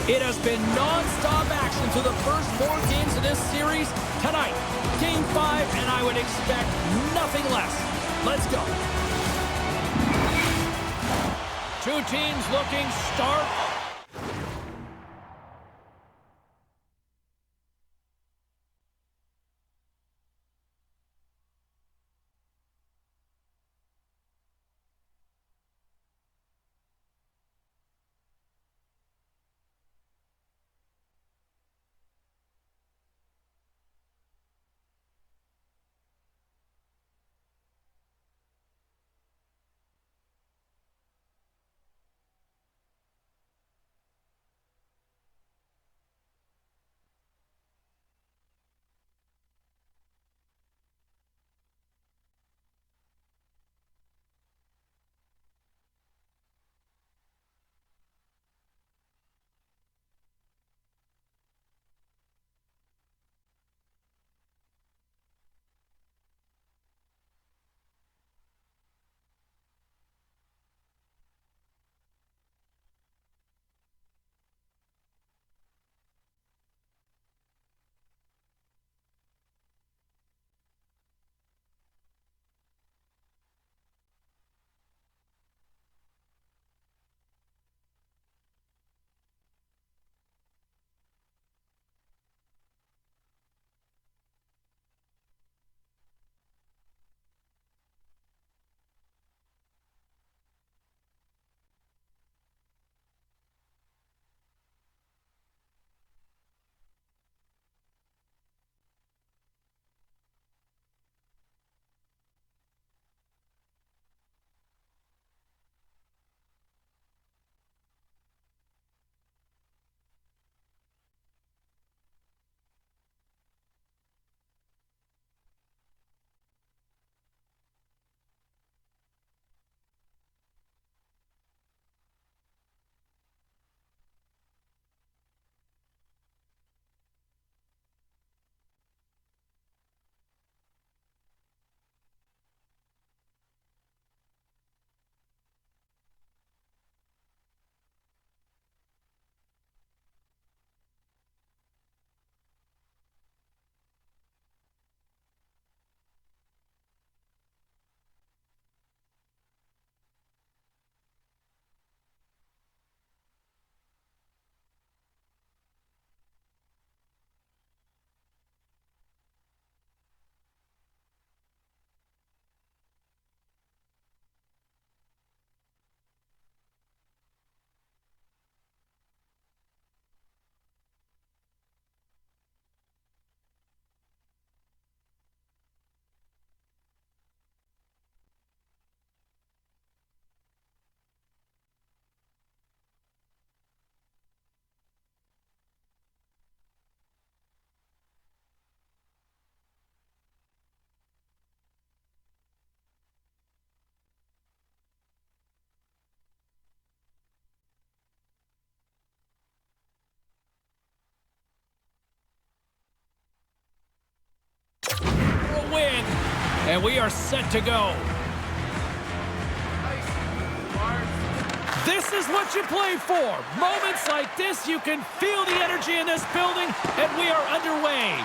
It has been non-stop action through the first 4 games of this series. Tonight, Game 5, and I would expect nothing less. Let's go. Two teams looking sharp. Win, and we are set to go. This is what you play for. Moments like this, you can feel the energy in this building, and we are underway.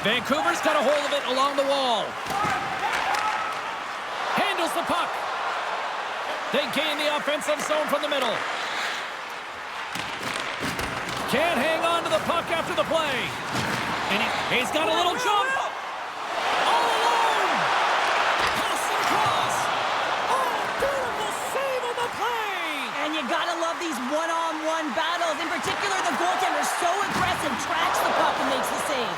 Vancouver's got a hold of it along the wall. Handles the puck. They gain the offensive zone from the middle. Can't hang on to the puck after the play. And he's got a little jump. All alone. Pass it across. Oh, beautiful save on the play. And you gotta love these one-on-one battles. In particular, the goaltender is so aggressive, tracks the puck and makes the save.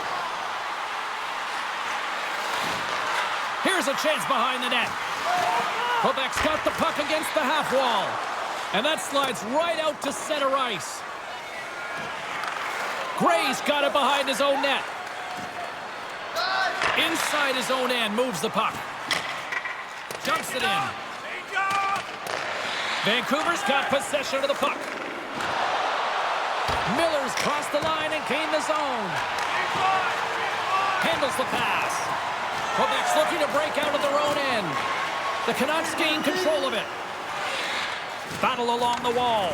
Here's a chance behind the net. Quebec's got the puck against the half wall. And that slides right out to center ice. Gray's got it behind his own net. Inside his own end, moves the puck. Jumps it in. Vancouver's got possession of the puck. Miller's crossed the line and gained the zone. Handles the pass. Quebec's looking to break out of their own end. The Canucks gain control of it. Battle along the wall.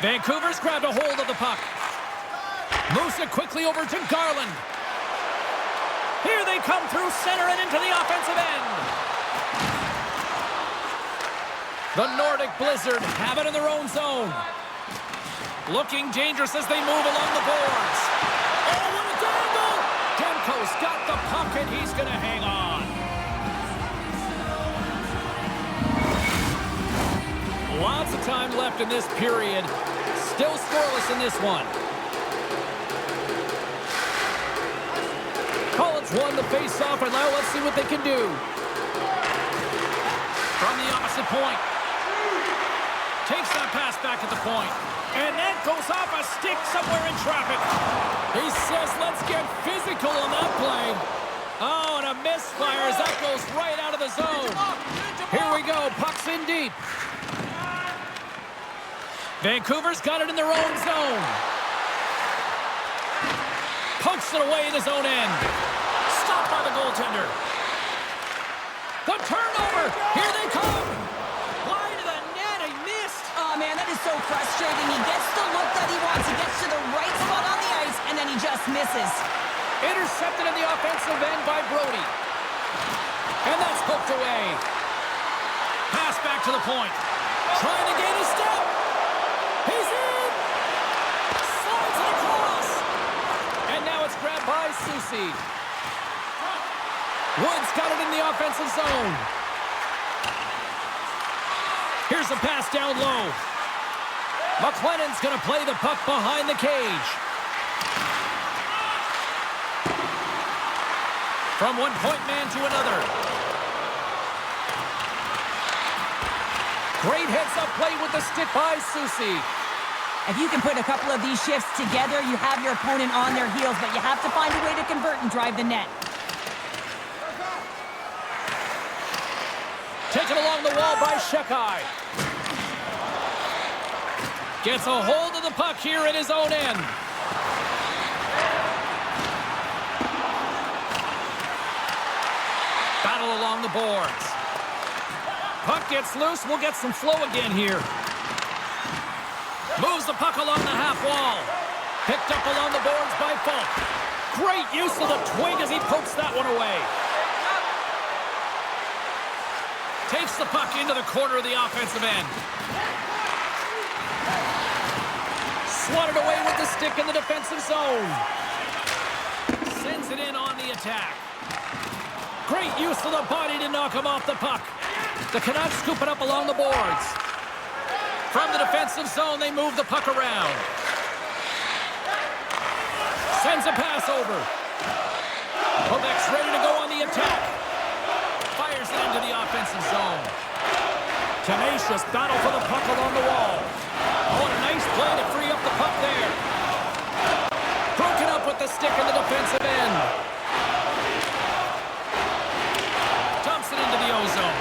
Vancouver's grabbed a hold of the puck. Moves it quickly over to Garland. Here they come through center and into the offensive end. The Nordic Blizzard have it in their own zone. Looking dangerous as they move along the boards. Oh, what a dangle! Demko's got the puck and he's going to hang on. Lots of time left in this period. Still scoreless in this one. Collins won the face-off, and now let's see what they can do. From the opposite point. Takes that pass back at the point. And that goes off a stick somewhere in traffic. He says, let's get physical on that play. Oh, and a misfire as that goes right out of the zone. Here we go. Puck's in deep. Vancouver's got it in their own zone. Pokes it away in his own end. Stopped by the goaltender. The turnover. Here they come. Wide of the net. He missed. Oh, man, that is so frustrating. He gets the look that he wants. He gets to the right spot on the ice, and then he just misses. Intercepted in the offensive end by Brody. And that's poked away. Pass back to the point. Trying to gain a step. He's in. Slides it across. And now it's grabbed by S.O.A.C.J.V. Wood's got it in the offensive zone. Here's a pass down low. McLennan's going to play the puck behind the cage. From one point man to another. Great heads-up play with the stick by S.O.A.C.J.V. If you can put a couple of these shifts together, you have your opponent on their heels, but you have to find a way to convert and drive the net. Taken along the wall by S.O.A.C.J.V. Gets a hold of the puck here at his own end. Battle along the boards. Puck gets loose. We'll get some flow again here. Moves the puck along the half wall. Picked up along the boards by Falk. Great use of the twig as he pokes that one away. Takes the puck into the corner of the offensive end. Swatted away with the stick in the defensive zone. Sends it in on the attack. Great use of the body to knock him off the puck. The Canucks scoop it up along the boards. From the defensive zone, they move the puck around. Sends a pass over. Quebec's ready to go on the attack. Fires it into the offensive zone. Tenacious battle for the puck along the wall. Oh, and a nice play to free up the puck there. Broken up with the stick in the defensive end. Dumps it into the O-zone.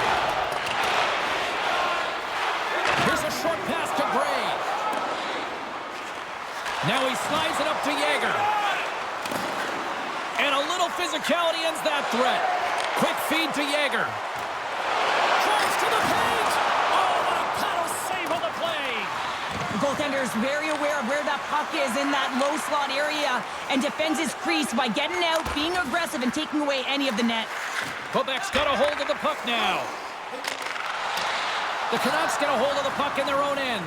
Here's a short pass to Gray. Now he slides it up to Yager. And a little physicality ends that threat. Quick feed to Yager. Drives to the paint. Oh, what a paddle save on the play. The goaltender is very aware of where that puck is in that low slot area and defends his crease by getting out, being aggressive, and taking away any of the net. Quebec's got a hold of the puck now. The Canucks get a hold of the puck in their own end.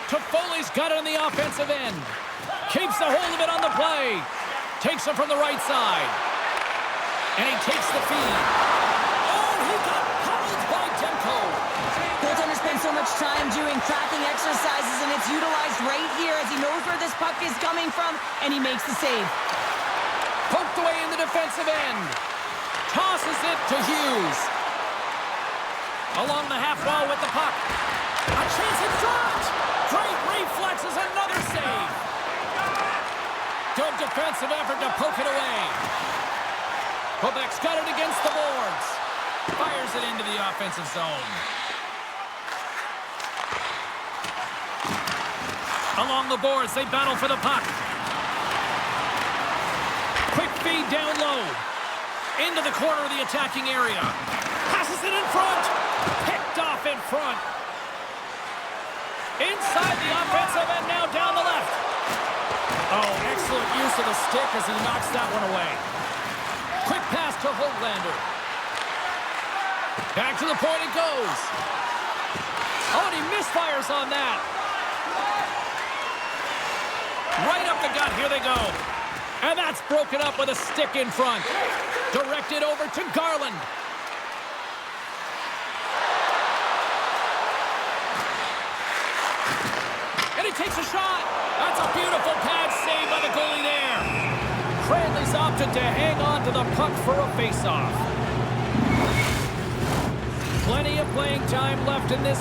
Toffoli's got it on the offensive end. Keeps a hold of it on the play. Takes it from the right side. And he takes the feed. Oh, he got pummeled by Demko. Goaltender spends so much time doing tracking exercises, and it's utilized right here as he knows where this puck is coming from, and he makes the save. Poked away in the defensive end. Tosses it to Hughes. Along the half wall with the puck. A chance in front. Great reflexes, another save. Good defensive effort to poke it away. Quebec's got it against the boards. Fires it into the offensive zone. Along the boards, they battle for the puck. Quick feed down low. Into the corner of the attacking area. Passes it in front. Picked off in front. Inside the offensive end, now down the left. Oh, excellent use of the stick as he knocks that one away. Quick pass to Hoglander. Back to the point it goes. Oh, and he misfires on that. Right up the gut, here they go. And that's broken up with a stick in front. Directed over to Garland. And he takes a shot. That's a beautiful pad save by the goalie there. Cranley's opted to hang on to the puck for a face-off. Plenty of playing time left in this.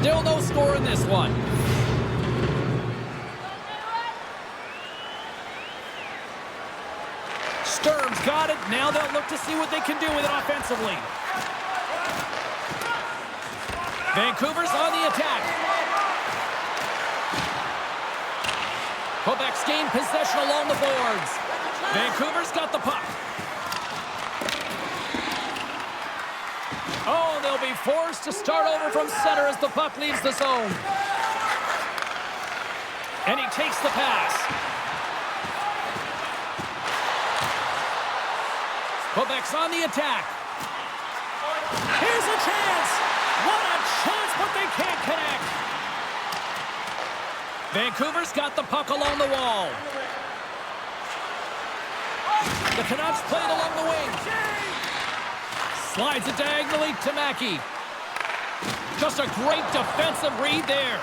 Still no score in this one. Sturm's got it. Now they'll look to see what they can do with it offensively. Vancouver's on the attack. Quebec's gained possession along the boards. Vancouver's got the puck. Oh, they'll be forced to start over from center as the puck leaves the zone. And he takes the pass. Quebec's on the attack. Here's a chance. What a chance, but they can't connect. Vancouver's got the puck along the wall. The Canucks played along the wing. Slides it diagonally to Mackey. Just a great defensive read there.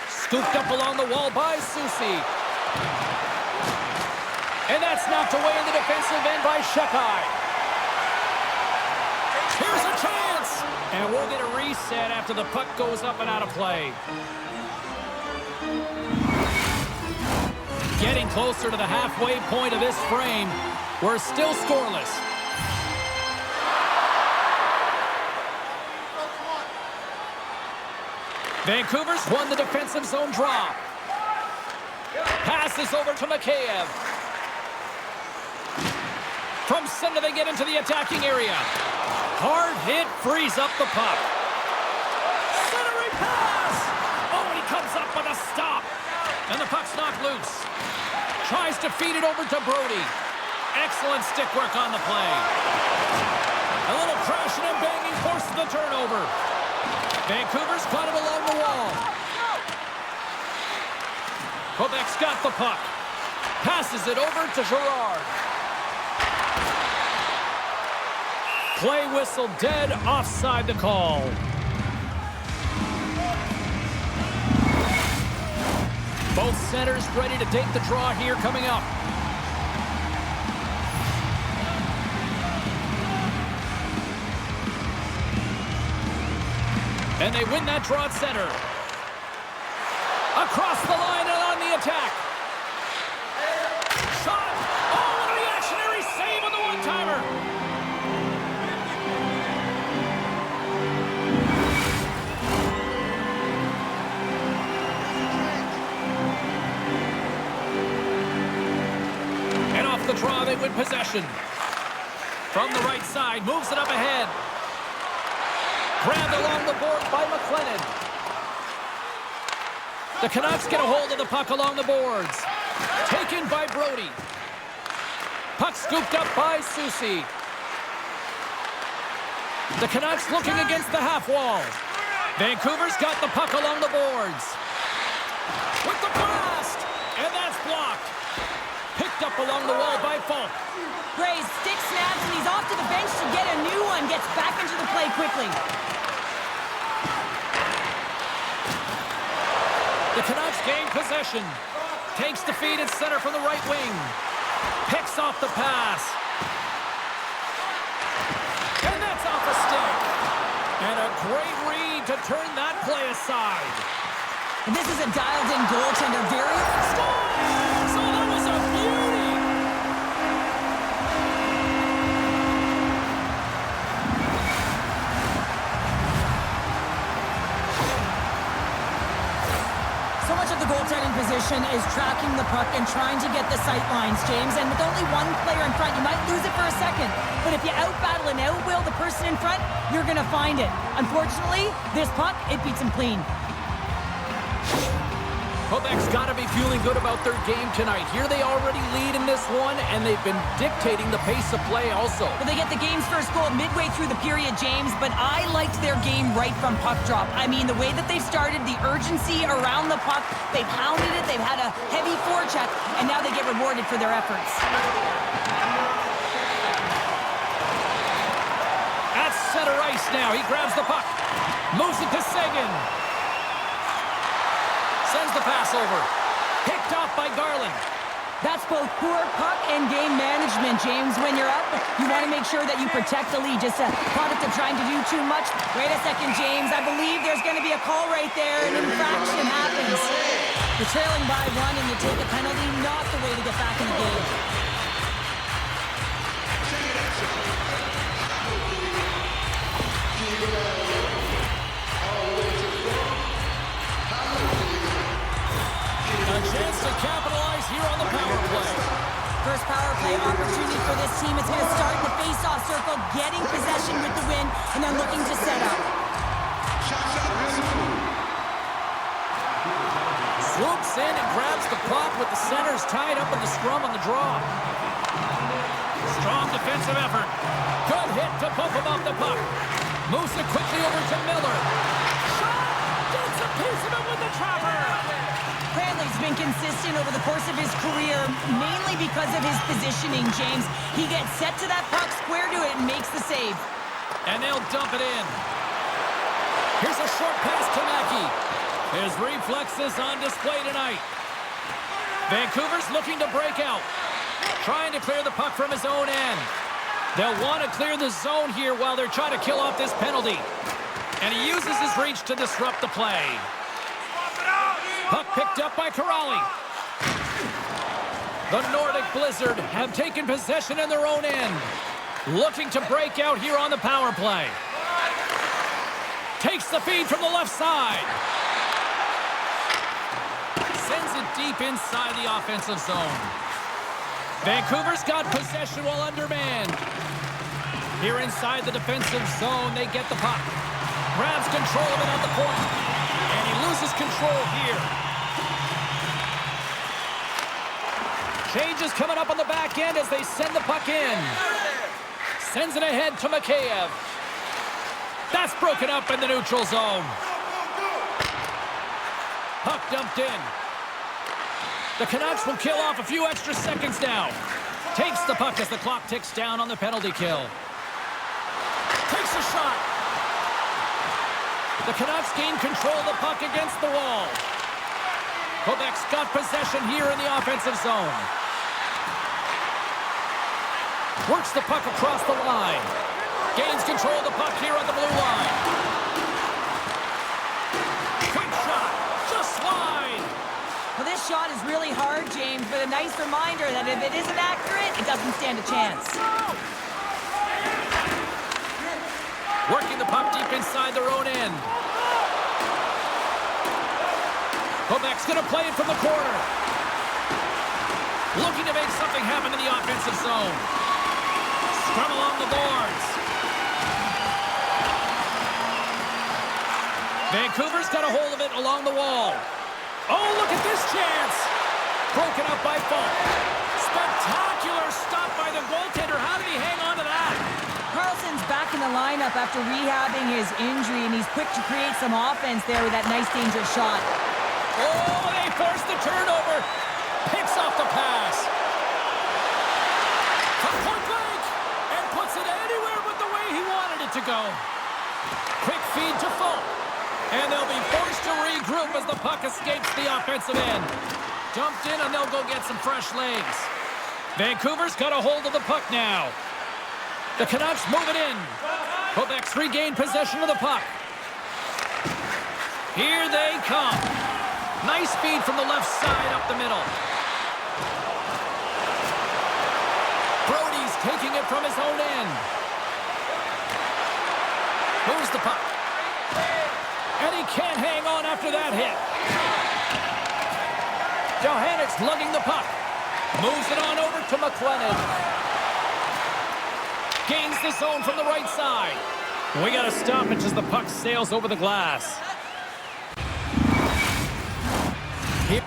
Scooped up along the wall by Soucy. And that's knocked away in the defensive end by S.O.A.C.J.V. Here's a chance. And we'll get a reset after the puck goes up and out of play. Getting closer to the halfway point of this frame. We're still scoreless. Vancouver's won the defensive zone draw. Passes over to Mikheyev. From center, they get into the attacking area. Hard hit, frees up the puck. Centering pass! Oh, and he comes up with a stop. And the puck's knocked loose. Tries to feed it over to Brody. Excellent stick work on the play. A little crashing and banging forces the turnover. Vancouver's got it along the wall. Quebec's got the puck. Passes it over to Girard. Play whistle dead, offside the call. Both centers ready to take the draw here coming up. And they win that draw at center. Across the line and on the attack. Shot! Oh, what a reactionary save on the one-timer! And off the draw, they win possession. From the right side, moves it up ahead. Grabbed along the board by McLennan. The Canucks get a hold of the puck along the boards. Taken by Brody. Puck scooped up by Soucy. The Canucks looking against the half wall. Vancouver's got the puck along the boards. up along the wall by Falk. Gray's stick snaps, and he's off to the bench to get a new one. Gets back into the play quickly. The Canucks gain possession. Takes the feed at center from the right wing. Picks off the pass. And that's off a stick. And a great read to turn that play aside. And this is a dialed-in goaltender. Very... Scores! So that was a beauty! So much of the goaltending position is tracking the puck and trying to get the sight lines, James. And with only one player in front, you might lose it for a second. But if you out-battle and out-will the person in front, you're going to find it. Unfortunately, this puck, it beats him clean. Quebec's got to be feeling good about their game tonight. Here they already lead in this one, and they've been dictating the pace of play also. Well, they get the game's first goal midway through the period, James, but I liked their game right from puck drop. I mean, the way that they've started, the urgency around the puck, they've hounded it, they've had a heavy forecheck, and now they get rewarded for their efforts. At center ice now, he grabs the puck. Moves it to Seguin. Sends the pass over. Picked off by Garland. That's both poor puck and game management, James. When you're up, you want to make sure that you protect the lead. Just a product of trying to do too much. Wait a second, James. I believe there's going to be a call right there. An infraction happens. You're trailing by one and you take a penalty. Not the way to get back in the game. A chance to capitalize here on the power play. First power play opportunity for this team. It's going to start in the face-off circle, getting possession with the win, and then looking to set up. Swoops in and grabs the puck with the centers tied up in the scrum on the draw. Strong defensive effort. Good hit to bump him off the puck. Moves it quickly over to Miller. Shot! Gets a piece of it with the trapper! Cranley's been consistent over the course of his career, mainly because of his positioning, James. He gets set to that puck, square to it, and makes the save. And they'll dump it in. Here's a short pass to Mackey. His reflexes on display tonight. Vancouver's looking to break out. Trying to clear the puck from his own end. They'll want to clear the zone here while they're trying to kill off this penalty. And he uses his reach to disrupt the play. Puck picked up by Corrali. The Nordic Blizzard have taken possession in their own end. Looking to break out here on the power play. Takes the feed from the left side. Sends it deep inside the offensive zone. Vancouver's got possession while undermanned. Here inside the defensive zone, they get the puck. Grabs control of it at the point. And he loses control here. Changes coming up on the back end as they send the puck in. Sends it ahead to Mikheyev. That's broken up in the neutral zone. Puck dumped in. The Canucks will kill off a few extra seconds now. Takes the puck as the clock ticks down on the penalty kill. Takes a shot. The Canucks gain control of the puck against the wall. Quebec's got possession here in the offensive zone. Works the puck across the line. Gains control of the puck here on the blue line. Quick shot. Just wide. Well, this shot is really hard, James, but a nice reminder that if it isn't accurate, it doesn't stand a chance. Working the puck deep inside their own end. Quebec's going to play it from the corner. Looking to make something happen in the offensive zone. Scrum along the boards. Vancouver's got a hold of it along the wall. Oh, look at this chance. Broken up by Falk. Spectacular stop by the goaltender. How did he hang on to that? Carlson's back in the lineup after rehabbing his injury, and he's quick to create some offense there with that nice, dangerous shot. Oh, they forced the turnover. Picks off the pass. puck escapes the offensive end. Dumped in, and they'll go get some fresh legs. Vancouver's got a hold of the puck now. The Canucks move it in. Quebec's regained possession of the puck. Here they come. Nice feed from the left side up the middle. Brody's taking it from his own end. Moves the puck. And he can't hang on after that hit. Johannik's lugging the puck. Moves it on over to McLennan. Gains the zone from the right side. We got to stop it as the puck sails over the glass. Here.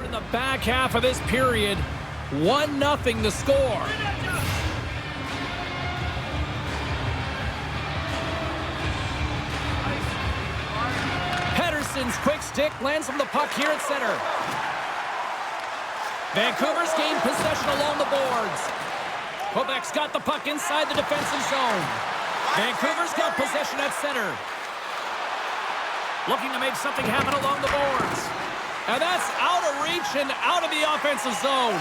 In the back half of this period, 1-0 the score. Pedersen's quick stick lands from the puck here at center. Vancouver's gained possession along the boards. Quebec's got the puck inside the defensive zone. Vancouver's got possession at center. Looking to make something happen along the boards. And that's out of reach and out of the offensive zone.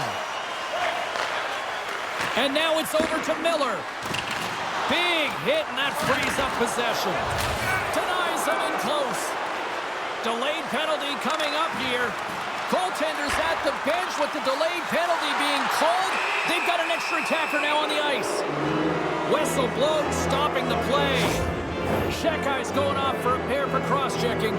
And now it's over to Miller. Big hit, and that frees up possession. Denies him in close. Delayed penalty coming up here. Goaltenders at the bench with the delayed penalty being called. They've got an extra attacker now on the ice. Whistle blown, stopping the play. Shekai's going off for a pair for cross-checking.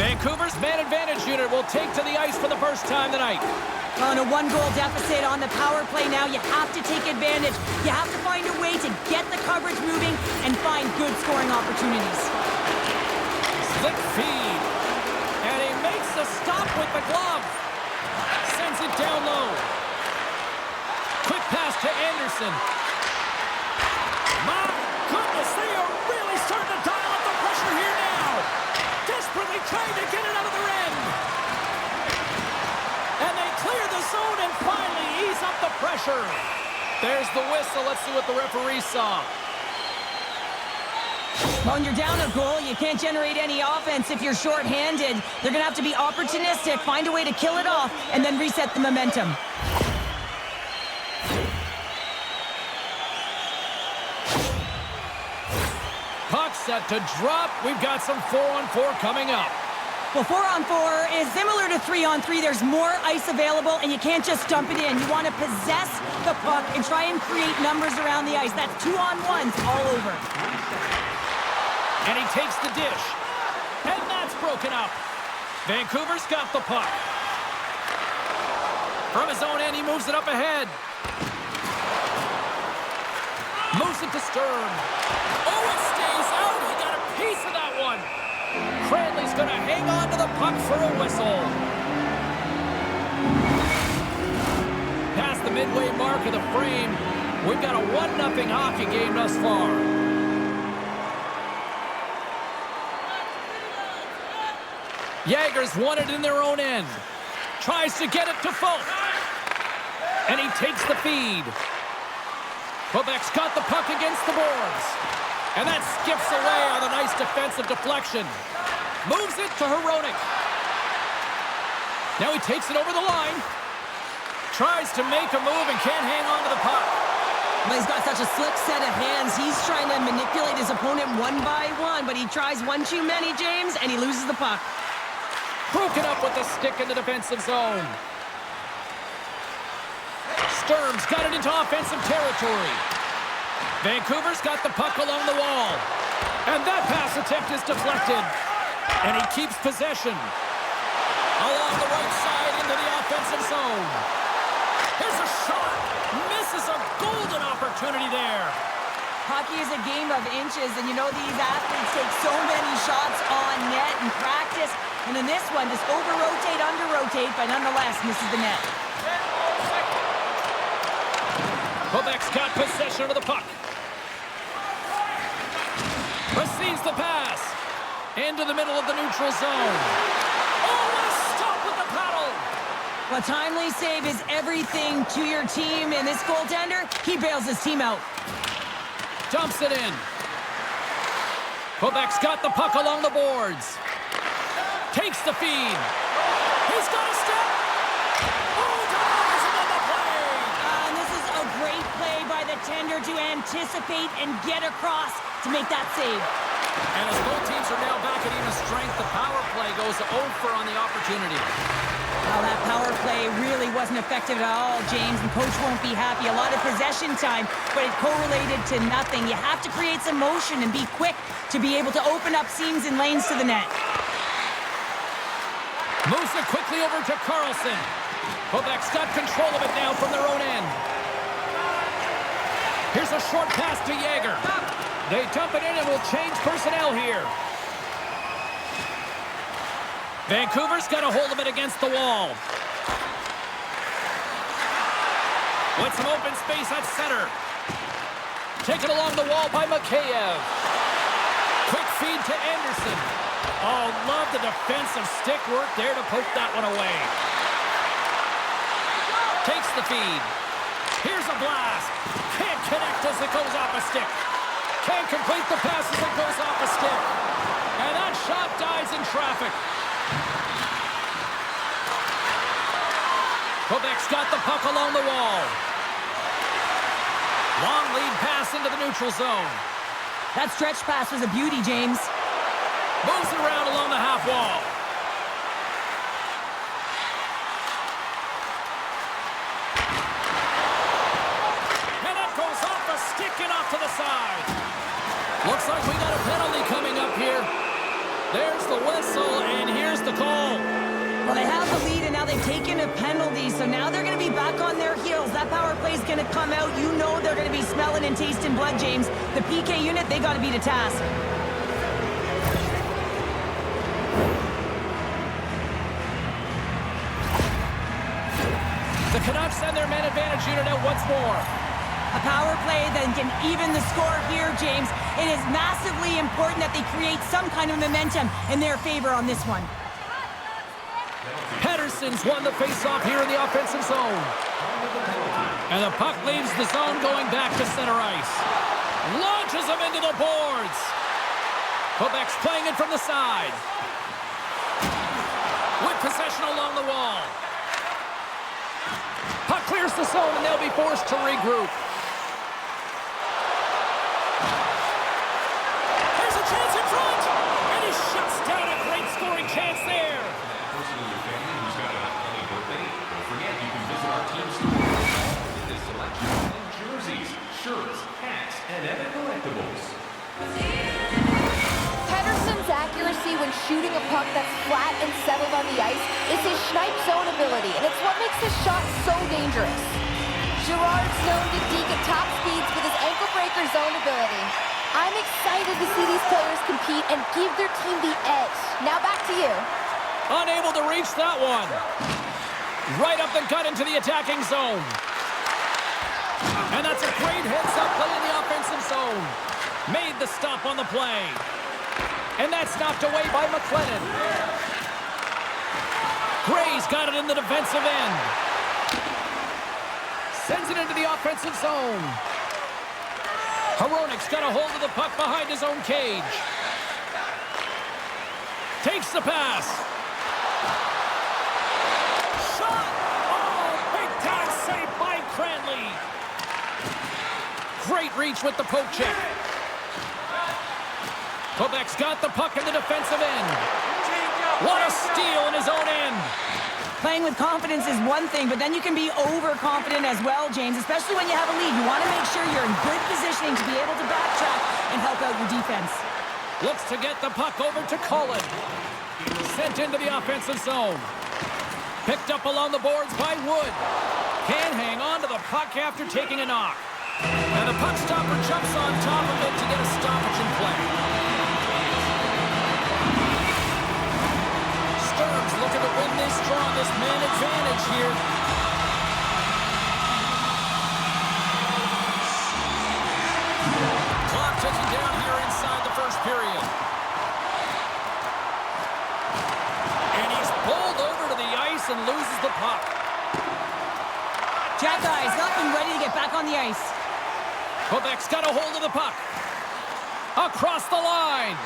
Vancouver's man advantage unit will take to the ice for the first time tonight. On a one-goal deficit on the power play now, you have to take advantage. You have to find a way to get the coverage moving and find good scoring opportunities. Slick feed. And he makes the stop with the glove. Sends it down low. Quick pass to Anderson. My goodness, they are really starting to dial up the pressure here now. Desperately trying to get it out of their end. And they clear the zone and finally ease up the pressure. There's the whistle. Let's see what the referee saw. Well, when you're down a goal, you can't generate any offense if you're shorthanded. They're going to have to be opportunistic, find a way to kill it off, and then reset the momentum. Puck set to drop. We've got some 4-on-4 coming up. Well, 4-on-4 is similar to 3-on-3. There's more ice available, and you can't just dump it in. You want to possess the puck and try and create numbers around the ice. That's 2-on-1s all over. And he takes the dish. And that's broken up. Vancouver's got the puck. From his own end, he moves it up ahead. Moves it to Stern. Oh, it stays out. He got a piece of that one. Cranley's going to hang on to the puck for a whistle. Past the midway mark of the frame, we've got a 1-0 hockey game thus far. Jager's won it in their own end. Tries to get it to Folk. And he takes the feed. Quebec's got the puck against the boards. And that skips away on a nice defensive deflection. Moves it to Hronek. Now he takes it over the line. Tries to make a move and can't hang on to the puck. But he's got such a slick set of hands. He's trying to manipulate his opponent one by one, but he tries one too many, James, and he loses the puck. Broken up with the stick in the defensive zone. Sturm's got it into offensive territory. Vancouver's got the puck along the wall. And that pass attempt is deflected. And he keeps possession. Along the right side into the offensive zone. Here's a shot. Misses a golden opportunity there. Hockey is a game of inches, and you know these athletes take so many shots on net in practice. And in this one, just over-rotate, under-rotate, but nonetheless misses the net. Quebec's got possession of the puck. Receives the pass. Into the middle of the neutral zone. Oh, what a stop with the paddle! Well, timely save is everything to your team, and this goaltender, he bails his team out. Dumps it in. Quebec's got the puck along the boards. Takes the feed. He's got a step. Oh, denies him on the play. And this is a great play by the tender to anticipate and get across to make that save. And as both teams are now back at even strength, the power play goes 0 for on the opportunity. Well, that power play really wasn't effective at all, James, and coach won't be happy. A lot of possession time, but it correlated to nothing. You have to create some motion and be quick to be able to open up seams and lanes to the net. Moves it quickly over to Carlson. Quebec's got control of it now from their own end. Here's a short pass to Jager. They dump it in and will change personnel here. Vancouver's got a hold of it against the wall. With some open space at center. Taken along the wall by Mikheyev. Quick feed to Anderson. Oh, love the defensive stick work there to poke that one away. Takes the feed. Here's a blast. Can't connect as it goes off a stick. Can't complete the pass as it goes off a stick. And that shot dies in traffic. Quebec's got the puck along the wall. Long lead pass into the neutral zone. That stretch pass was a beauty, James. Moves it around along the half wall. And that goes off a stick and off to the side. Looks like we got a penalty coming up here. There's the whistle, and here's the call. Well, they have the lead, and now they've taken a penalty, so now they're going to be back on their heels. That power play is going to come out. You know they're going to be smelling and tasting blood, James. The PK unit, they got to beat a task. The Canucks send their man advantage unit out once more. A power play that can even the score here, James. It is massively important that they create some kind of momentum in their favor on this one. Pettersson's won the faceoff here in the offensive zone. And the puck leaves the zone going back to center ice. Launches him into the boards. Quebec's playing it from the side. With possession along the wall. Puck clears the zone, and they'll be forced to regroup. There's a chance in front, and he shuts down a great scoring chance there. Personally, your family who's got a funny birthday, don't forget you can visit our team store with this selection of jerseys, shirts, hats, and other collectibles. Pedersen's accuracy when shooting a puck that's flat and settled on the ice is his snipe zone ability, and it's what makes his shot so dangerous. Girard's known to deke at top speeds with his ankle breaker zone ability. I'm excited to see these players compete and give their team the edge. Now back to you. Unable to reach that one. Right up the gut into the attacking zone. And that's a great heads-up play in the offensive zone. Made the stop on the play. And that's knocked away by McLennan. Gray's got it in the defensive end. Sends it into the offensive zone. Hronik's got a hold of the puck behind his own cage. Takes the pass. Shot! Oh, big-time save by Cranley. Great reach with the poke check. Quebec's got the puck in the defensive end. What a steal in his own end. Playing with confidence is one thing, but then you can be overconfident as well, James, especially when you have a lead. You want to make sure you're in good positioning to be able to backtrack and help out your defense. Looks to get the puck over to Cullen. Sent into the offensive zone. Picked up along the boards by Wood. Can hang on to the puck after taking a knock. And the puck stopper jumps on top of it to get a stoppage in play. Sturm's looking to win this draw, this man advantage here. Clock ticking down here inside the first period. And he's bowled over to the ice and loses the puck. Jack Guy's up and ready to get back on the ice. Quebec's got a hold of the puck. Across the line.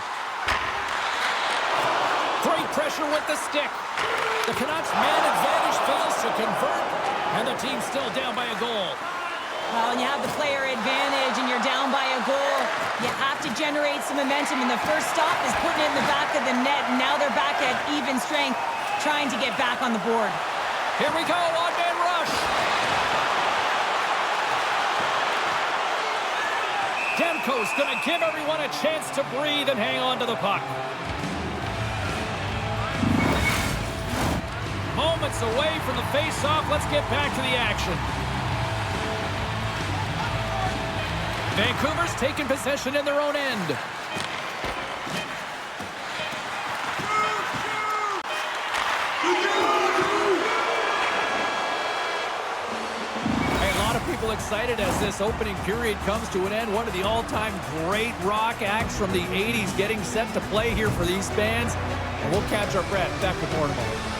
Great pressure with the stick. The Canucks man advantage fails to convert, and the team's still down by a goal. Well, when you have the player advantage and you're down by a goal, you have to generate some momentum, and the first stop is putting it in the back of the net, and now they're back at even strength, trying to get back on the board. Here we go, on-man rush. Demko's going to give everyone a chance to breathe and hang on to the puck. Moments away from the face-off. Let's get back to the action. Vancouver's taking possession in their own end. A lot of people excited as this opening period comes to an end. One of the all-time great rock acts from the 80s getting set to play here for these fans. And we'll catch our breath. Back with more in a moment.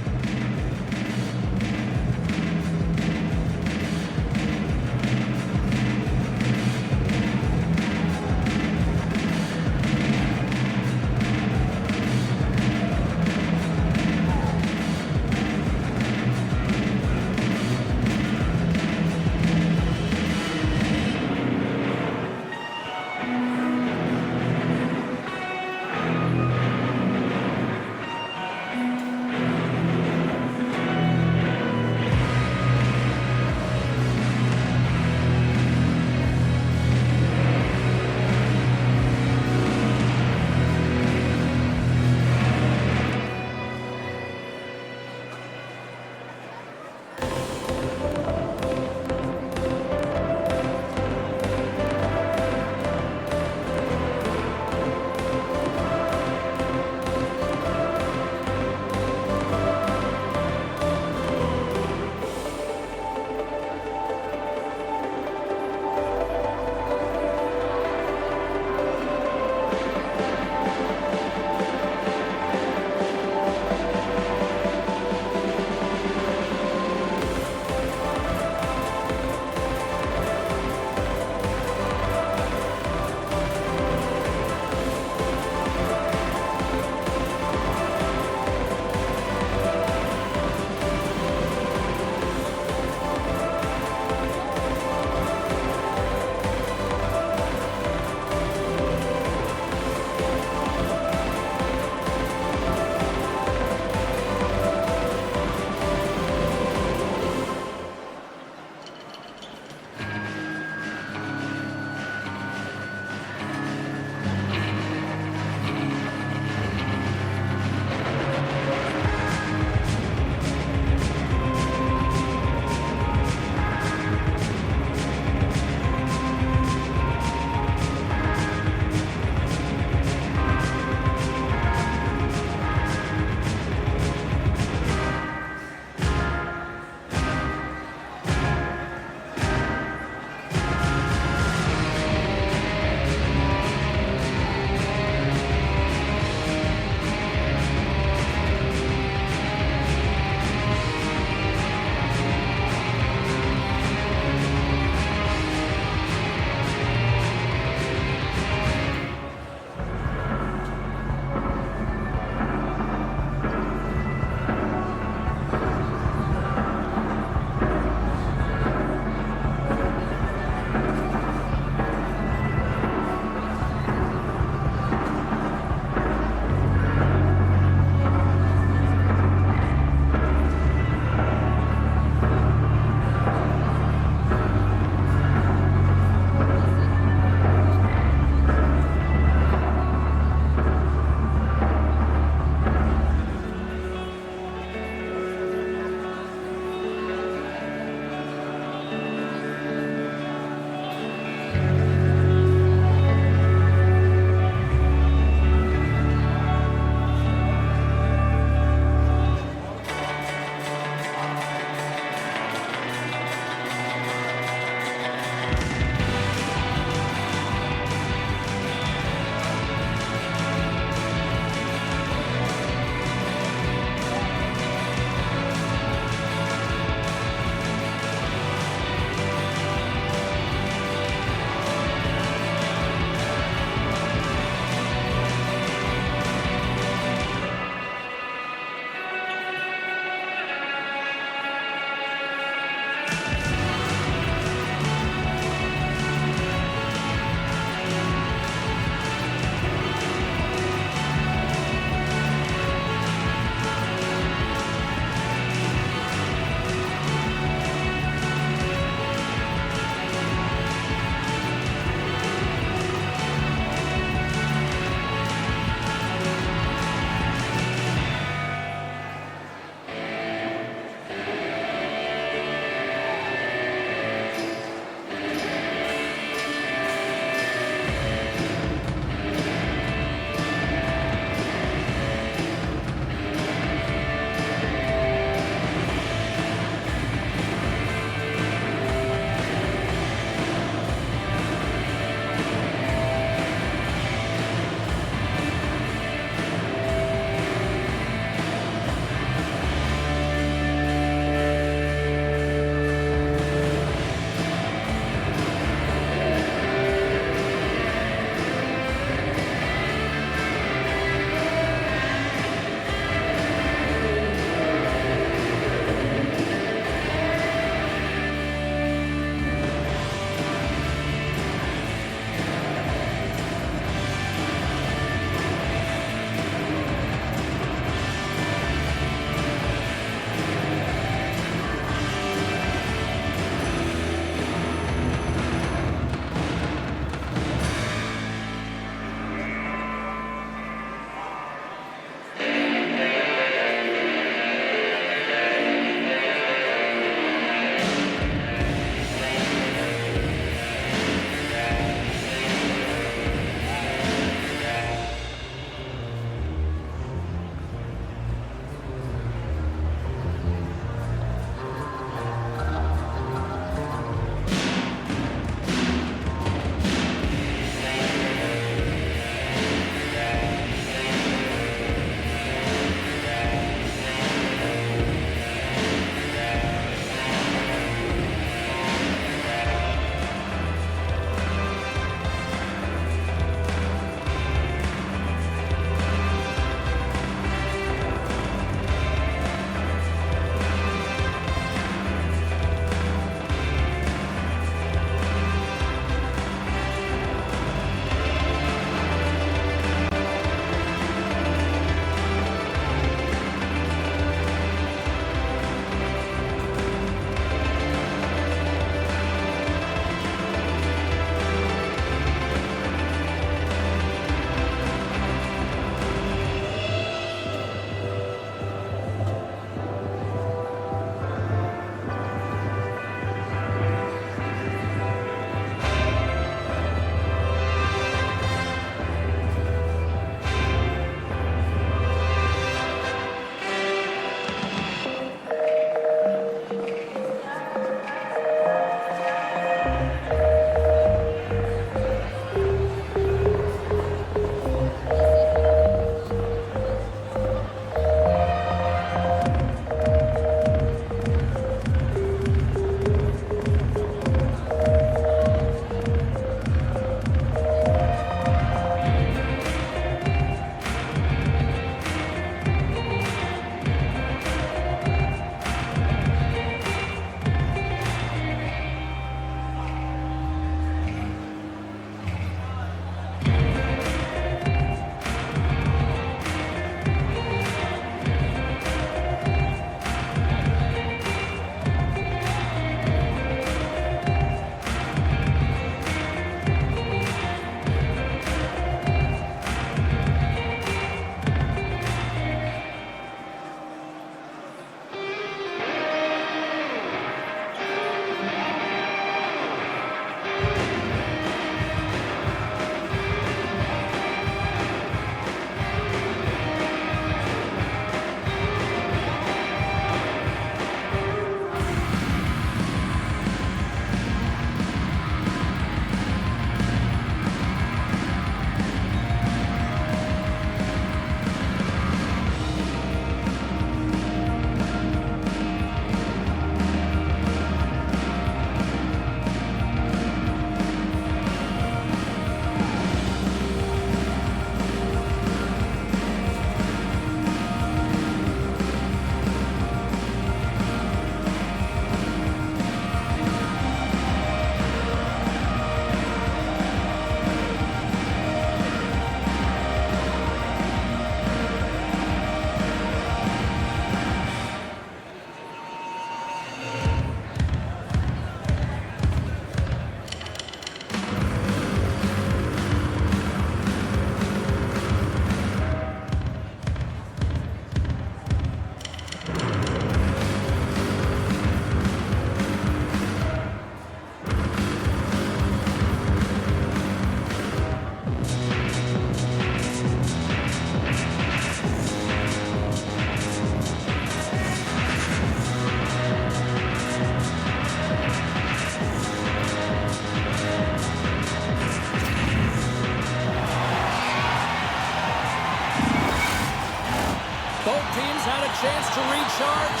charge,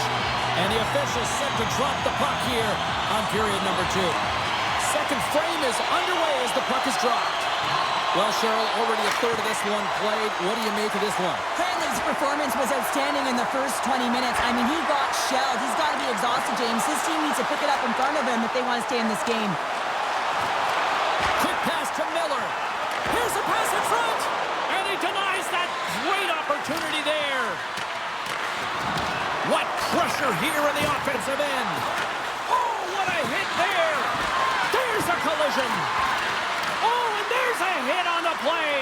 and the officials set to drop the puck here on period number 2. Second frame is underway as the puck is dropped. Well, Cheryl, already a third of this one played. What do you make of this one? Cranley's performance was outstanding in the first 20 minutes. I mean, he got shelled. He's got to be exhausted, James. His team needs to pick it up in front of him if they want to stay in this game. Quick pass to Miller. Here's a pass in front, and he denies that great opportunity there. What pressure here in the offensive end. Oh, what a hit there. There's a collision. Oh, and there's a hit on the play.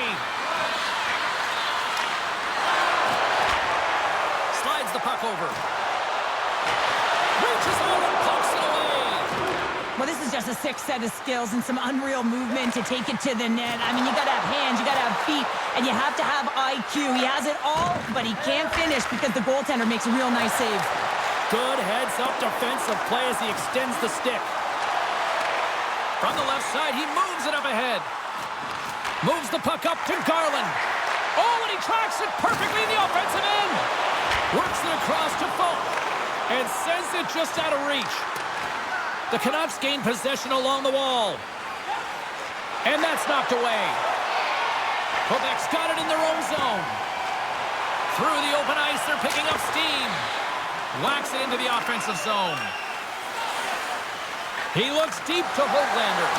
Slides the puck over. Reaches out and pokes it away. Well, this is just a sick set of skills and some unreal movement to take it to the net. I mean, you got to have hands, you got to have feet, and you have to have IQ. He has it all, but he can't finish because the goaltender makes a real nice save. Good heads-up defensive play as he extends the stick. From the left side, he moves it up ahead. Moves the puck up to Garland. Oh, and he tracks it perfectly in the offensive end. Works it across to Folk and sends it just out of reach. The Canucks gain possession along the wall. And that's knocked away. Quebec's got it in their own zone. Through the open ice, they're picking up steam. Whacks it into the offensive zone. He looks deep to Höglander.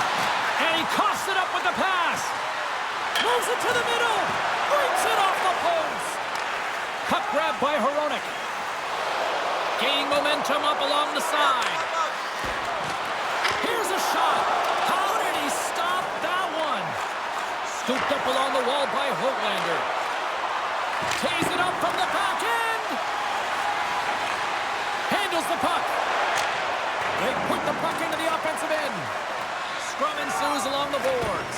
And he coughs it up with the pass. Moves it to the middle. Brings it off the post. Puck grab by Hronek. Gaining momentum up along the side. Here's a shot. How did he stop that one? Scooped up along the wall by Höglander. Tees it up from the back end. Handles the puck. They put the puck into the offensive end. Scrum ensues along the boards.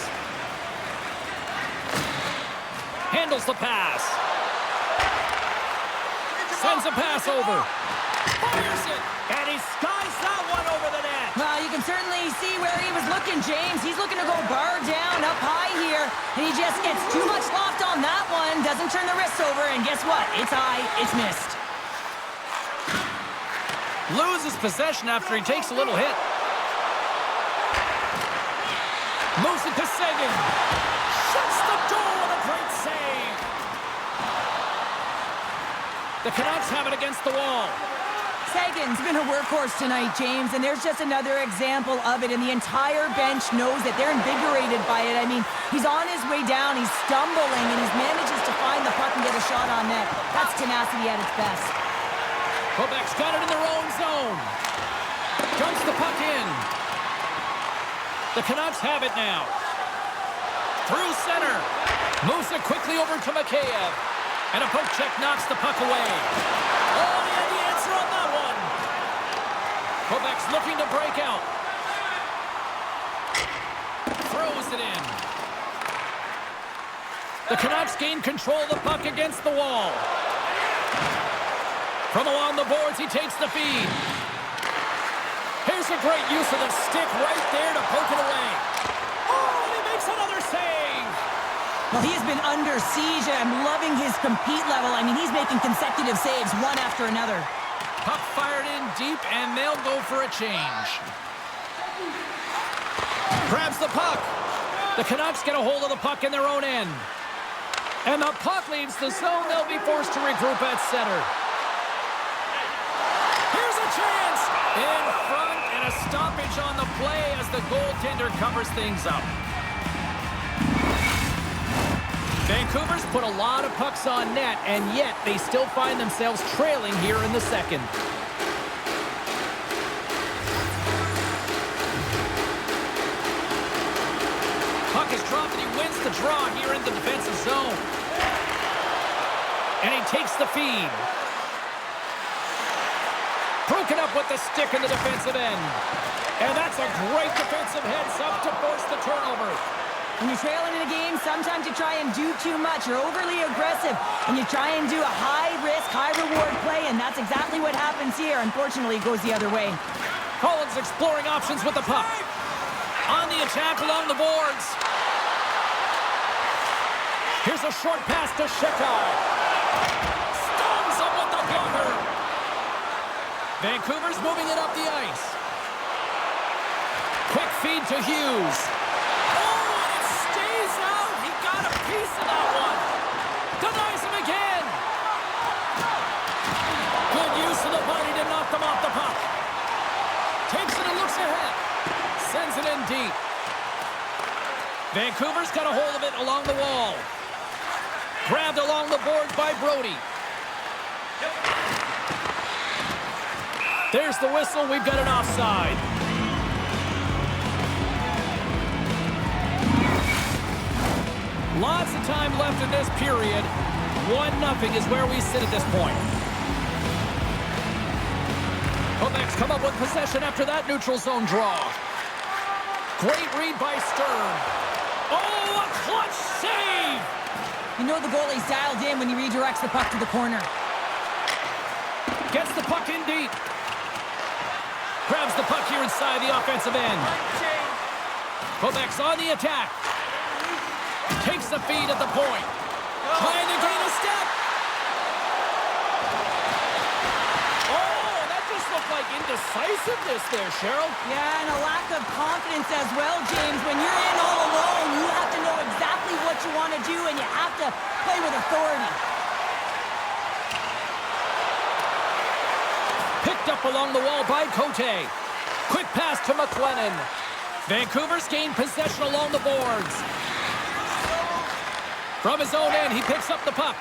Handles the pass. Sends a pass over. Fires it. And he skies that one over the net. Well, you can certainly see where he was looking, James. He's looking to go bar down up high here, and he just gets too much loft on that one. Doesn't turn the wrist over, and guess what? It's high. It's missed. Loses possession after he takes a little hit. Moves it to Seguin. Shuts the door with a great save. The Canucks have it against the wall. Seguin's been a workhorse tonight, James, and there's just another example of it, and the entire bench knows that they're invigorated by it. I mean, he's on his way down, he's stumbling, and he manages to find the puck and get a shot on net. That's tenacity at its best. Quebec's got it in their own zone. Dumps the puck in. The Canucks have it now. Through center. Moves it quickly over to Mikheyev. And a poke check knocks the puck away. Oh, he had the answer on that one. Quebec's looking to break out. Throws it in. The Canucks gain control of the puck against the wall. From along the boards, he takes the feed. Here's a great use of the stick right there to poke it away. Oh, and he makes another save. Well, he has been under siege, and I'm loving his compete level. I mean, he's making consecutive saves, one after another. Puck fired in deep, and they'll go for a change. Grabs the puck. The Canucks get a hold of the puck in their own end. And the puck leaves the zone. They'll be forced to regroup at center. Here's a chance. In front, and a stoppage on the play as the goaltender covers things up. Vancouver's put a lot of pucks on net, and yet they still find themselves trailing here in the second. Puck is dropped, and he wins the draw here in the defensive zone. And he takes the feed. Broken up with the stick in the defensive end. And that's a great defensive heads-up to force the turnover. When you're trailing in a game, sometimes you try and do too much. You're overly aggressive, and you try and do a high-risk, high-reward play, and that's exactly what happens here. Unfortunately, it goes the other way. Collins exploring options with the puck. On the attack along the boards. Here's a short pass to Shekai. Stones him with the blocker. Vancouver's moving it up the ice. Quick feed to Hughes. Oh, and it stays out. He got a piece of that one. Denies him again. Good use of the body to knock them off the puck. Takes it and looks ahead. Sends it in deep. Vancouver's got a hold of it along the wall. Grabbed along the boards by Brody. There's the whistle. We've got an offside. Lots of time left in this period. 1-0 is where we sit at this point. Quebec's come up with possession after that neutral zone draw. Great read by Stern. Oh, a clutch save! You know the goalie's dialed in when he redirects the puck to the corner. Gets the puck in deep. Grabs the puck here inside the offensive end. Quebec's on the attack. Takes the feed at the point. Trying to gain a step. Oh, that just looked like indecisiveness there, Cheryl. Yeah, and a lack of confidence as well, James. When you're in all alone, you have to know exactly what you want to do, and you have to play with authority. Picked up along the wall by Cote. Quick pass to McLennan. Vancouver's gained possession along the boards. From his own end, he picks up the puck.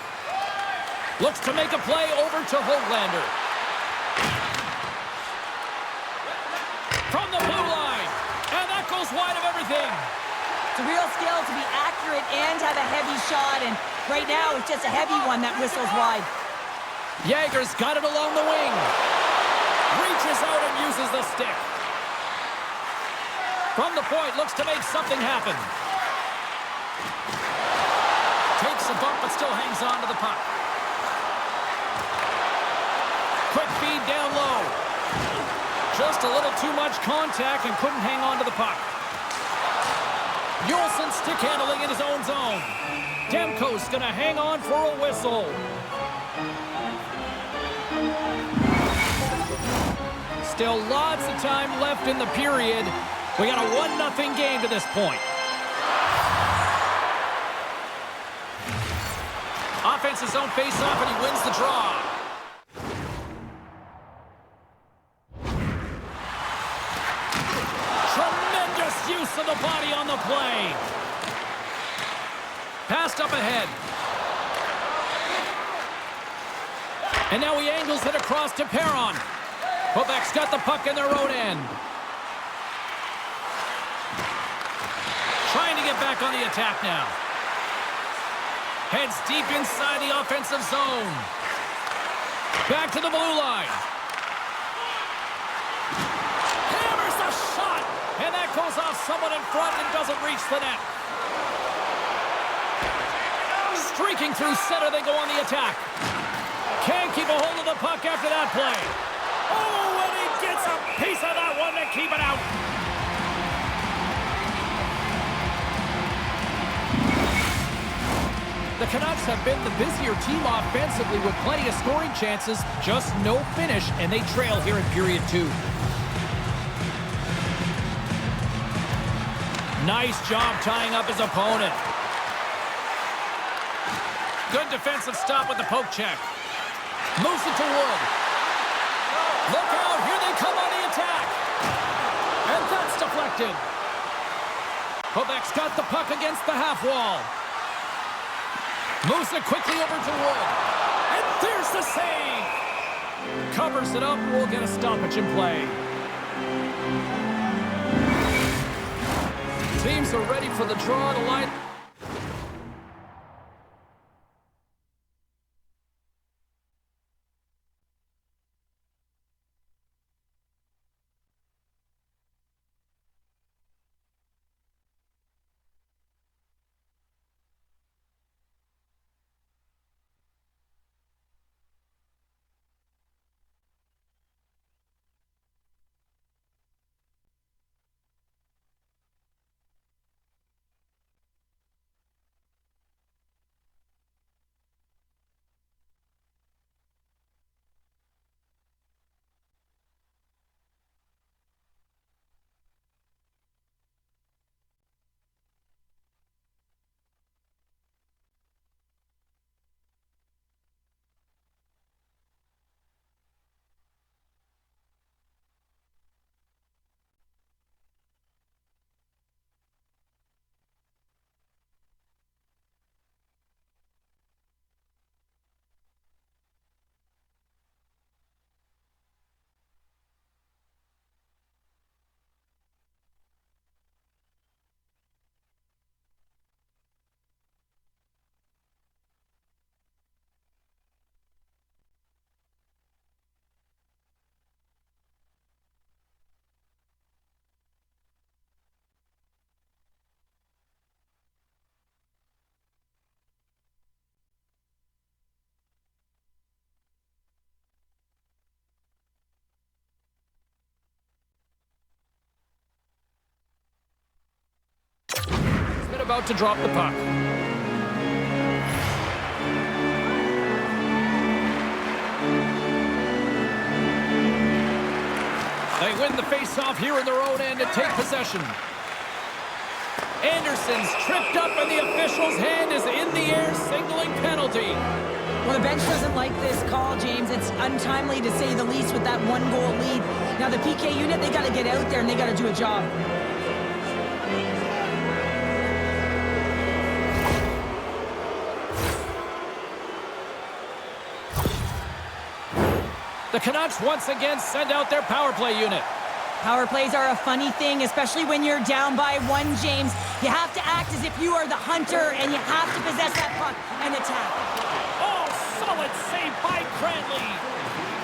Looks to make a play over to Hoglander. From the blue line. And that goes wide of everything. It's a real skill to be accurate and have a heavy shot, and right now it's just a heavy one that whistles wide. Yager's got it along the wing. Reaches out and uses the stick. From the point, looks to make something happen. Takes a bump, but still hangs on to the puck. Quick feed down low. Just a little too much contact and couldn't hang on to the puck. Yolson stick handling in his own zone. Demko's gonna hang on for a whistle. Still lots of time left in the period. We got a 1-0 game to this point. Offense's own face-off, and he wins the draw. Tremendous use of the body on the play. Passed up ahead. And now he angles it across to Perron. Quebec's got the puck in their own end. Trying to get back on the attack now. Heads deep inside the offensive zone. Back to the blue line. Hammers the shot. And that goes off someone in front and doesn't reach the net. Streaking through center, they go on the attack. Can't keep a hold of the puck after that play. Oh, and he gets a piece of that one to keep it out. The Canucks have been the busier team offensively with plenty of scoring chances, just no finish, and they trail here in period 2. Nice job tying up his opponent. Good defensive stop with the poke check. Moves it to Wood. Look out, here they come on the attack. And that's deflected. Quebec's got the puck against the half wall. Moves it quickly over to Wood. And there's the save. Covers it up, and we'll get a stoppage in play. Teams are ready for the draw to line. about to drop the puck. They win the face-off here in their own end to take possession. Anderson's tripped up and the official's hand is in the air, signaling penalty. Well, the bench doesn't like this call, James. It's untimely to say the least with that one-goal lead. Now, the PK unit, they got to get out there and they got to do a job. The Canucks once again send out their power play unit. Power plays are a funny thing, especially when you're down by one, James. You have to act as if you are the hunter, and you have to possess that puck and attack. Oh, solid save by Cranley.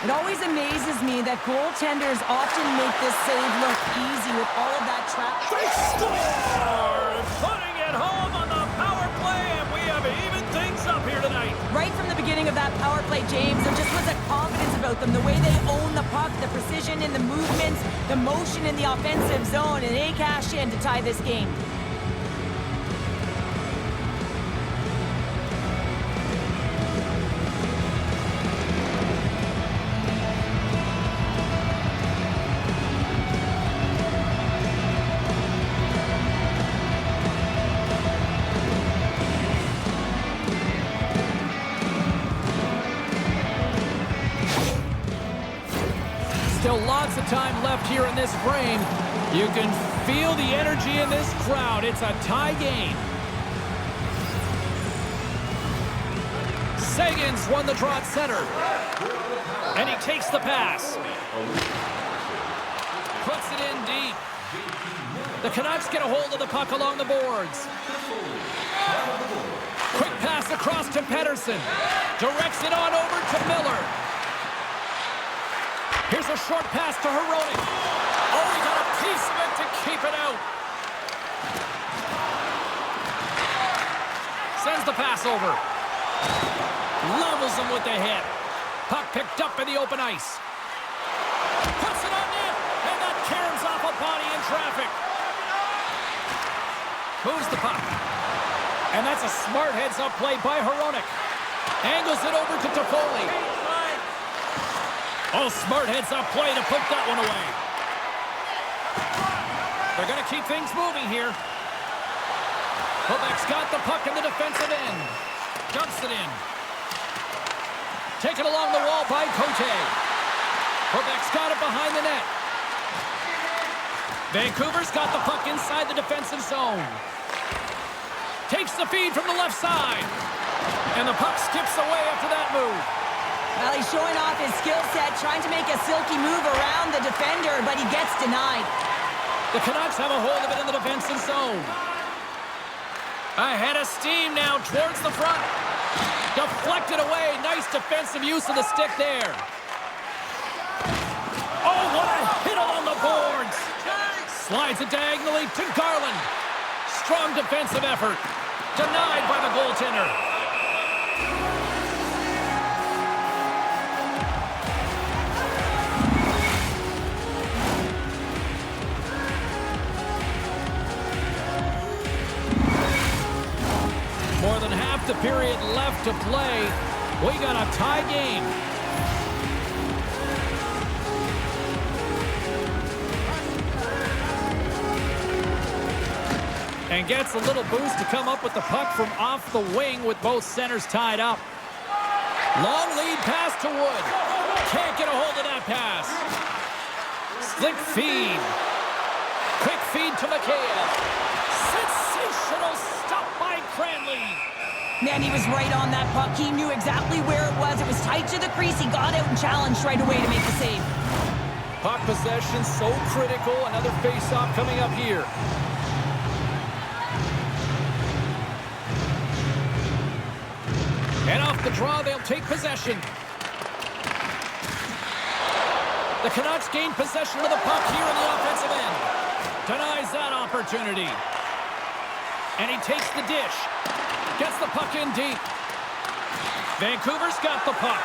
It always amazes me that goaltenders often make this save look easy with all of that trap. They score! Putting it home on the power play, and we have even things up here tonight. Right from the beginning of that power play, James, there just was a confidence about them. The way they own the puck, the precision in the movements, the motion in the offensive zone, and they cash in to tie this game. Still lots of time left here in this frame. You can feel the energy in this crowd. It's a tie game. Sagan's won the draw at center. And he takes the pass. Puts it in deep. The Canucks get a hold of the puck along the boards. Quick pass across to Pettersson. Directs it on over to Miller. Here's a short pass to Hronek. Oh, he got a piece of it to keep it out. Sends the pass over. Levels him with the hit. Puck picked up in the open ice. Puts it on net, and that caroms off a body in traffic. Moves the puck. And that's a smart heads-up play by Hronek. Angles it over to Toffoli. Oh, smart heads-up play to put that one away. They're going to keep things moving here. Quebec's got the puck in the defensive end. Dumps it in. Taken along the wall by Cote. Quebec's got it behind the net. Vancouver's got the puck inside the defensive zone. Takes the feed from the left side. And the puck skips away after that move. Well, he's showing off his skill set, trying to make a silky move around the defender, but he gets denied. The Canucks have a hold of it in the defensive zone. Ahead of steam now towards the front. Deflected away. Nice defensive use of the stick there. Oh, what a hit along the boards. Slides it diagonally to Garland. Strong defensive effort. Denied by the goaltender. More than half the period left to play. We got a tie game. And gets a little boost to come up with the puck from off the wing with both centers tied up. Long lead pass to Wood. Can't get a hold of that pass. Slick feed. Quick feed to Mikheyev. Sensational stop by Cranley. Man, he was right on that puck. He knew exactly where it was. It was tight to the crease. He got out and challenged right away to make the save. Puck possession so critical. Another face-off coming up here. And off the draw, they'll take possession. The Canucks gain possession of the puck here in the offensive end. Denies that opportunity. And he takes the dish. Gets the puck in deep. Vancouver's got the puck.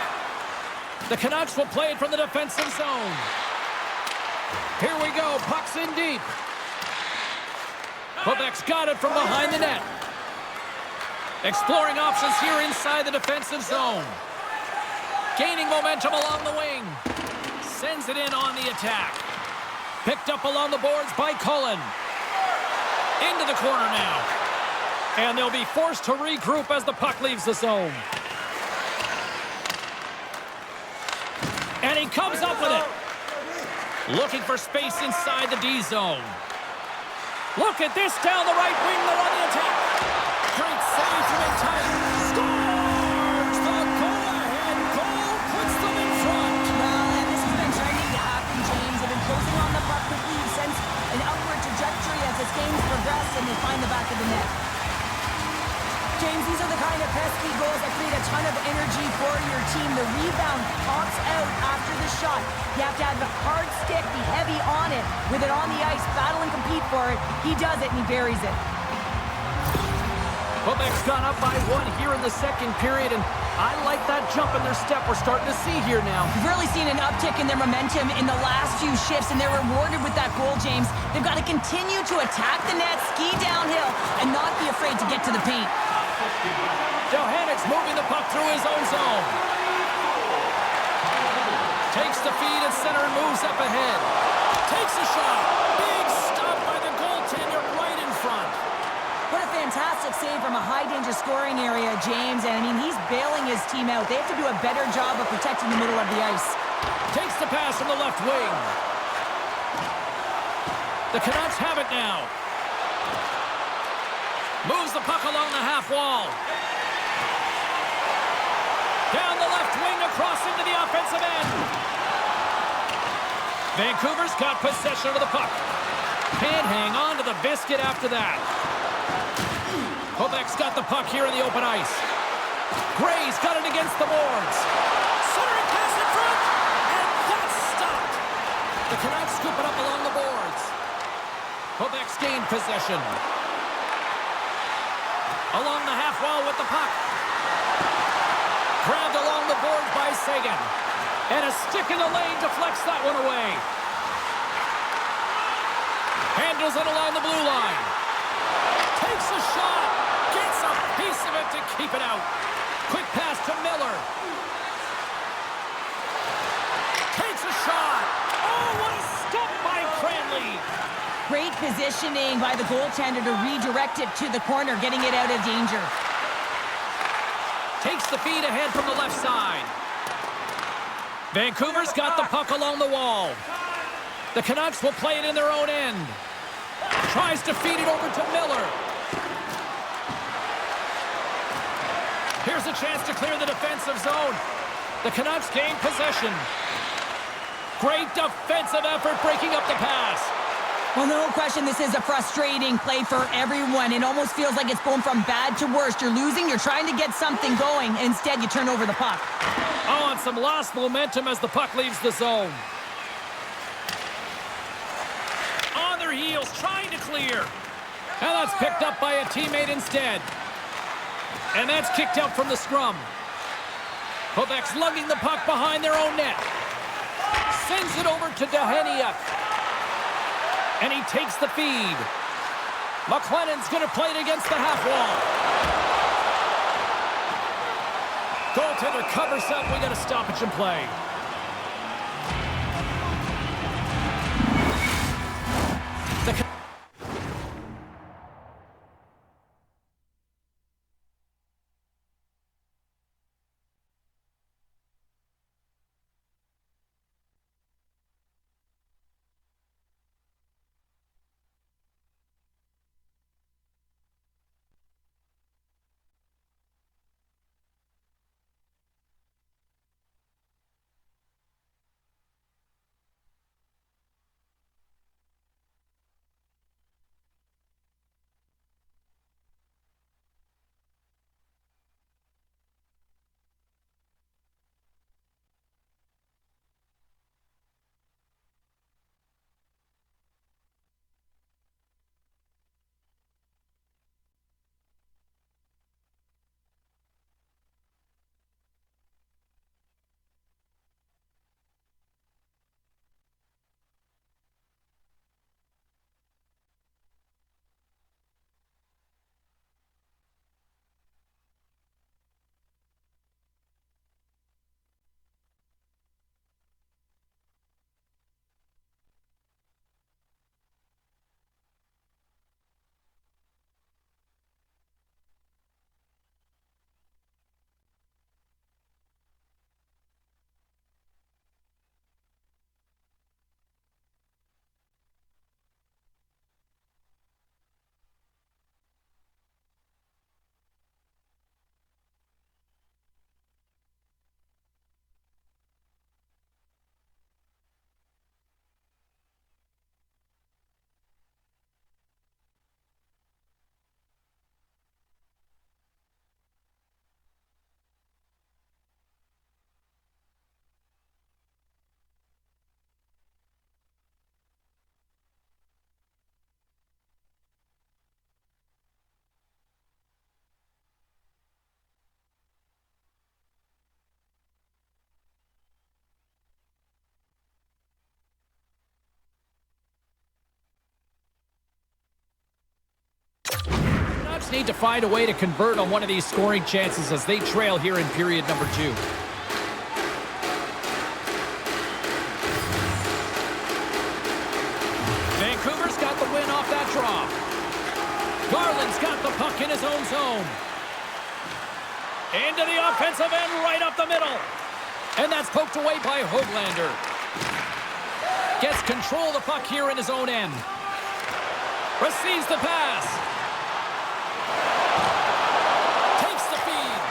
The Canucks will play it from the defensive zone. Here we go. Puck's in deep. Quebec's got it from behind the net. Exploring options here inside the defensive zone. Gaining momentum along the wing. Sends it in on the attack. Picked up along the boards by Cullen. Into the corner now. And they'll be forced to regroup as the puck leaves the zone. And he comes up with it. Looking for space inside the D zone. Look at this down the right wing. They're on the attack. Great save from in time. Scores! The go-ahead goal puts them in front. Well, and this has been trending to happen, James. They've been closing on the puck quickly. You've sensed an upward trajectory as this game's progressed, and they find the back of the net. James, these are the kind of pesky goals that create a ton of energy for your team. The rebound pops out after the shot. You have to have a hard stick, be heavy on it. With it on the ice, battle and compete for it. He does it, and he buries it. Quebec's gone up by 1 here in the second period, and I like that jump in their step we're starting to see here now. We've really seen an uptick in their momentum in the last few shifts, and they're rewarded with that goal, James. They've got to continue to attack the net, ski downhill, and not be afraid to get to the paint. Johannik's moving the puck through his own zone. Takes the feed at center and moves up ahead. Takes a shot. Big stop by the goaltender right in front. What a fantastic save from a high-danger scoring area, James. And, I mean, he's bailing his team out. They have to do a better job of protecting the middle of the ice. Takes the pass from the left wing. The Canucks have it now. Moves the puck along the half wall. Down the left wing across into the offensive end. Vancouver's got possession of the puck. Can't hang on to the biscuit after that. Quebec's got the puck here in the open ice. Gray's got it against the boards. Centering pass in front. And that's stopped. The Canucks scoop it up along the boards. Quebec's gained possession. Along the half wall with the puck. Grabbed along the boards by Sagan. And a stick in the lane deflects that one away. Handles it along the blue line. Takes a shot. Gets a piece of it to keep it out. Quick pass to Miller. Takes a shot. Oh, what a stop by Cranley. Great positioning by the goaltender to redirect it to the corner, getting it out of danger. Takes the feed ahead from the left side. Vancouver's got the puck along the wall. The Canucks will play it in their own end. Tries to feed it over to Miller. Here's a chance to clear the defensive zone. The Canucks gain possession. Great defensive effort breaking up the pass. Well, no question, this is a frustrating play for everyone. It almost feels like it's going from bad to worse. You're losing, you're trying to get something going. Instead, you turn over the puck. Oh, and some lost momentum as the puck leaves the zone. On their heels, trying to clear. And that's picked up by a teammate instead. And that's kicked out from the scrum. Quebec's lugging the puck behind their own net. Sends it over to Daheniuk. And he takes the feed. McLennan's going to play it against the half wall. Goaltender covers up. We got a stoppage in play. Canucks need to find a way to convert on one of these scoring chances as they trail here in period number 2. Vancouver's got the win off that draw. Garland's got the puck in his own zone. Into the offensive end, right up the middle. And that's poked away by Höglander. Gets control of the puck here in his own end. Receives the pass. Takes the feed.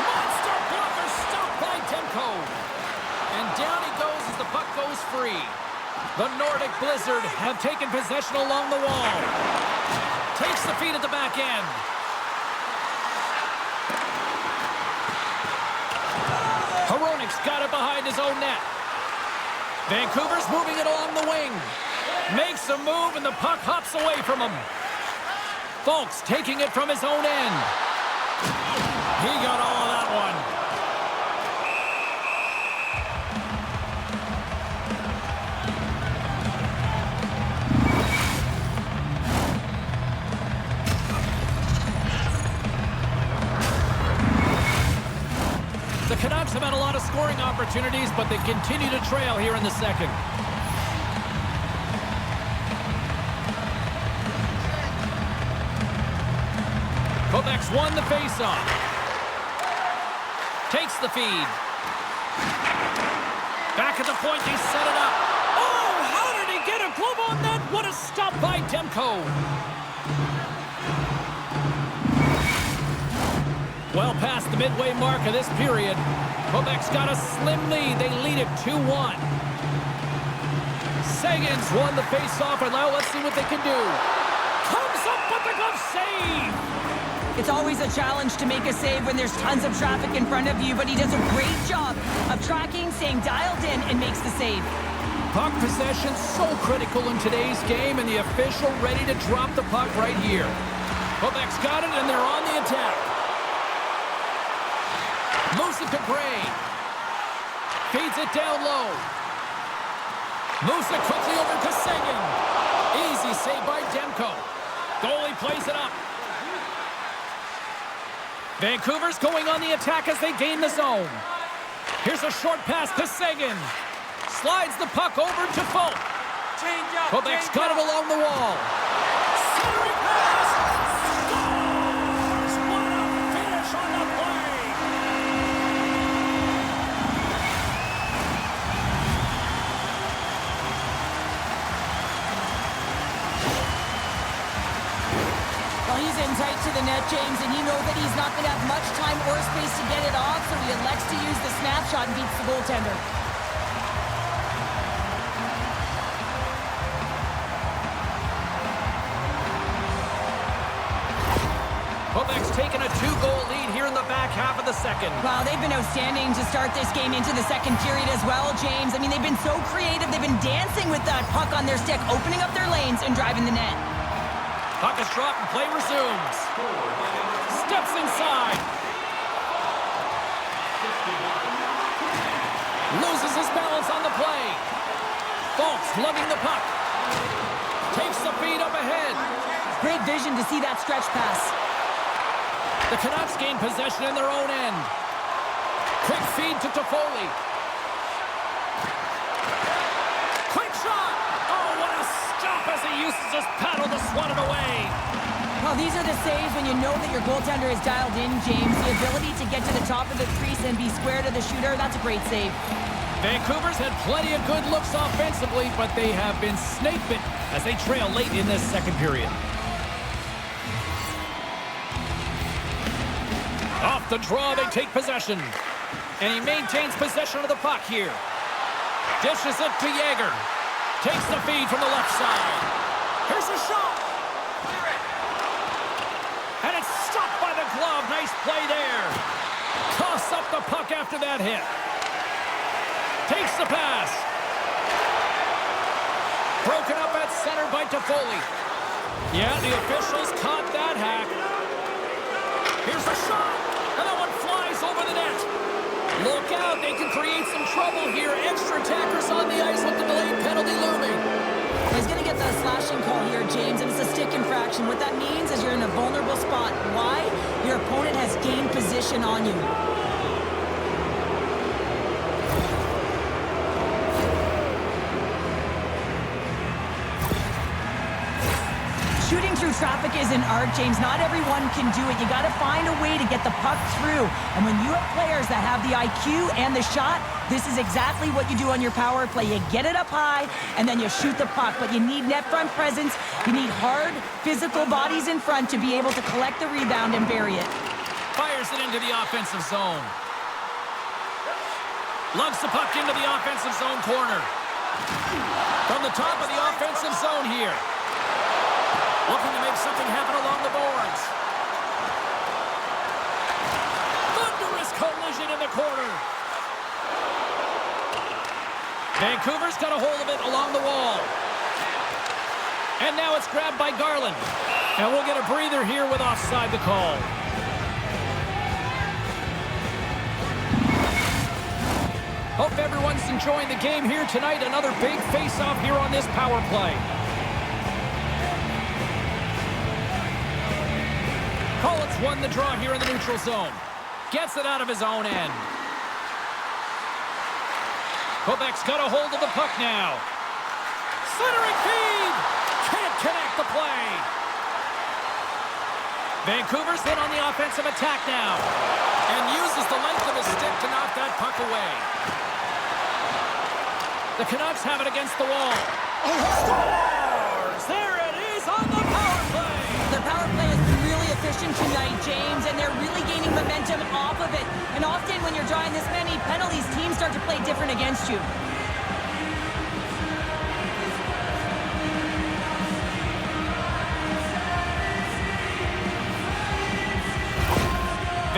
Monster blocker stopped by Demko. And down he goes as the puck goes free. The Nordic Blizzard have taken possession along the wall. Takes the feed at the back end. Hronik's got it behind his own net. Vancouver's moving it along the wing. Makes a move and the puck hops away from him. Folks taking it from his own end. He got all of that one. The Canucks have had a lot of scoring opportunities, but they continue to trail here in the second. Quebec's won the faceoff. Takes the feed. Back at the point, they set it up. Oh, how did he get a glove on that? What a stop by Demko. Well past the midway mark of this period. Quebec's got a slim lead. They lead it 2-1. Sagan's won the faceoff, and now let's see what they can do. Comes up with the glove save. It's always a challenge to make a save when there's tons of traffic in front of you, but he does a great job of tracking, staying dialed in, and makes the save. Puck possession so critical in today's game, and the official ready to drop the puck right here. Quebec's got it, and they're on the attack. Moves it to Gray. Feeds it down low. Moves it quickly over to Sagan. Easy save by Demko. Goalie plays it up. Vancouver's going on the attack as they gain the zone. Here's a short pass to Sagan. Slides the puck over to Folk. Quebec's got it along the wall. Centering pass. Scores! What a finish on the play. Well, he's in tight to the net, James, and you know that he's not going to have much time or space to get it off, so he elects to use the snapshot and beats the goaltender. Quebec's taken a 2-goal lead here in the back half of the second. Wow, they've been outstanding to start this game into the second period as well, James. I mean, they've been so creative. They've been dancing with that puck on their stick, opening up their lanes and driving the net. Puck is dropped and play resumes. Steps inside. Loses his balance on the play. Folks lugging the puck. Takes the feed up ahead. Great vision to see that stretch pass. The Canucks gain possession in their own end. Quick feed to Toffoli. Quick shot! Oh, what a stop as he uses his paddle to swat it away. Well, these are the saves when you know that your goaltender is dialed in, James. The ability to get to the top of the crease and be square to the shooter, that's a great save. Vancouver's had plenty of good looks offensively, but they have been snake-bit as they trail late in this second period. Off the draw, they take possession. And he maintains possession of the puck here. Dishes it to Yager. Takes the feed from the left side. Here's a shot. And it's stopped by the glove. Nice play there. Toss up the puck after that hit. Takes the pass. Broken up at center by Toffoli. Yeah, the officials caught that hack. Here's a shot. And that one flies over the net. Look out, they can create some trouble here. Extra attackers on the ice with the delayed penalty looming. He's going to get the slashing call here, James, and it's a stick infraction. What that means is you're in a vulnerable spot. possession on you. Shooting through traffic is an art, James. Not everyone can do it. You got to find a way to get the puck through. And when you have players that have the IQ and the shot, this is exactly what you do on your power play. You get it up high, and then you shoot the puck. But you need net front presence. You need hard, physical bodies in front to be able to collect the rebound and bury it. Fires it into the offensive zone. Lugs the puck into the offensive zone corner. From the top of the offensive zone here. Looking to make something happen along the boards. Thunderous collision in the corner. Vancouver's got a hold of it along the wall. And now it's grabbed by Garland. And we'll get a breather here with offside the call. Hope everyone's enjoying the game here tonight. Another big face-off here on this power play. Collins won the draw here in the neutral zone. Gets it out of his own end. Quebec's got a hold of the puck now. Centering feed! Can't connect the play. Vancouver's hit on the offensive attack now. And uses the length of his stick to knock that puck away. The Canucks have it against the wall. Scores! There it is on the power play! The power play has been really efficient tonight, James, and they're really gaining momentum off of it. And often when you're drawing this many penalties, teams start to play different against you.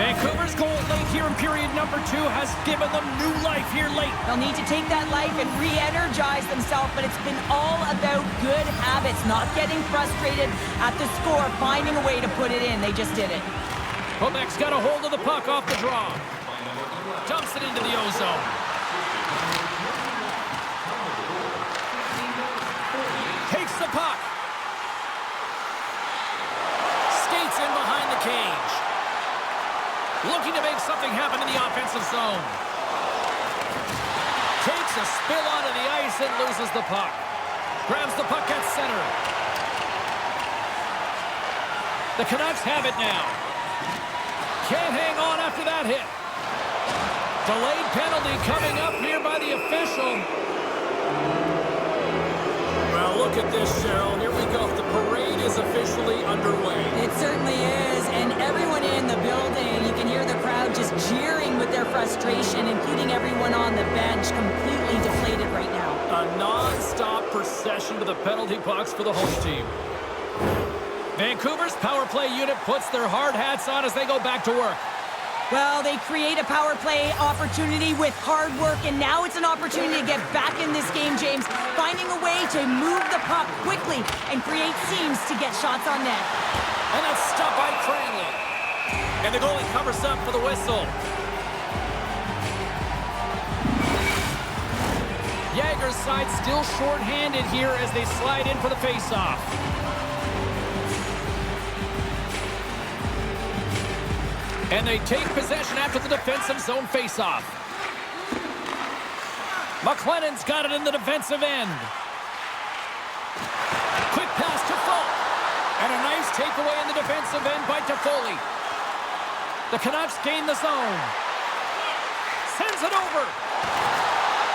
Vancouver's goal late here in period number 2 has given them new life here late. They'll need to take that life and re-energize themselves, but it's been all about good habits, not getting frustrated at the score, finding a way to put it in. They just did it. Quebec's got a hold of the puck off the draw. Dumps it into the O-zone. Takes the puck. Skates in behind the cage. Looking to make something happen in the offensive zone. Takes a spill onto the ice and loses the puck. Grabs the puck at center. The Canucks have it now. Can't hang on after that hit. Delayed penalty coming up here by the official. Well, look at this, Cheryl. Here we go. The parade is officially underway. It certainly is, and everyone in the building, you can hear the crowd just jeering with their frustration, including everyone on the bench, completely deflated right now. A non-stop procession to the penalty box for the home team. Vancouver's power play unit puts their hard hats on as they go back to work. Well, they create a power play opportunity with hard work, and now it's an opportunity to get back in this game, James, finding a way to move the puck quickly and create seams to get shots on net. And that's stopped by Cranley. And the goalie covers up for the whistle. Jagger's side still short-handed here as they slide in for the face-off. And they take possession after the defensive zone face-off. McLennan's got it in the defensive end. Quick pass to Folk. And a nice takeaway in the defensive end by Toffoli. The Canucks gain the zone. Sends it over.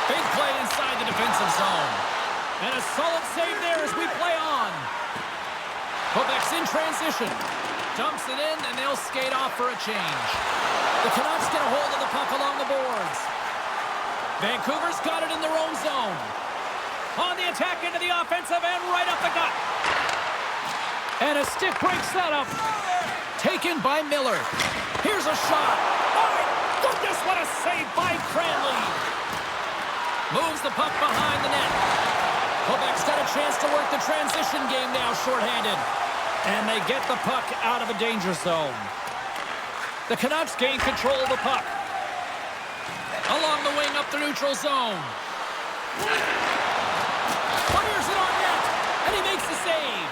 Big play inside the defensive zone. And a solid save there as we play on. Quebec's in transition. Dumps it in, and they'll skate off for a change. The Canucks get a hold of the puck along the boards. Vancouver's got it in their own zone. On the attack into the offensive end, right up the gut. And a stick breaks that up. Taken by Miller. Here's a shot. Oh, my goodness, what a save by Cranley. Moves the puck behind the net. Quebec's got a chance to work the transition game now, shorthanded. And they get the puck out of the danger zone. The Canucks gain control of the puck. Along the wing up the neutral zone. Fires it on net. And he makes the save.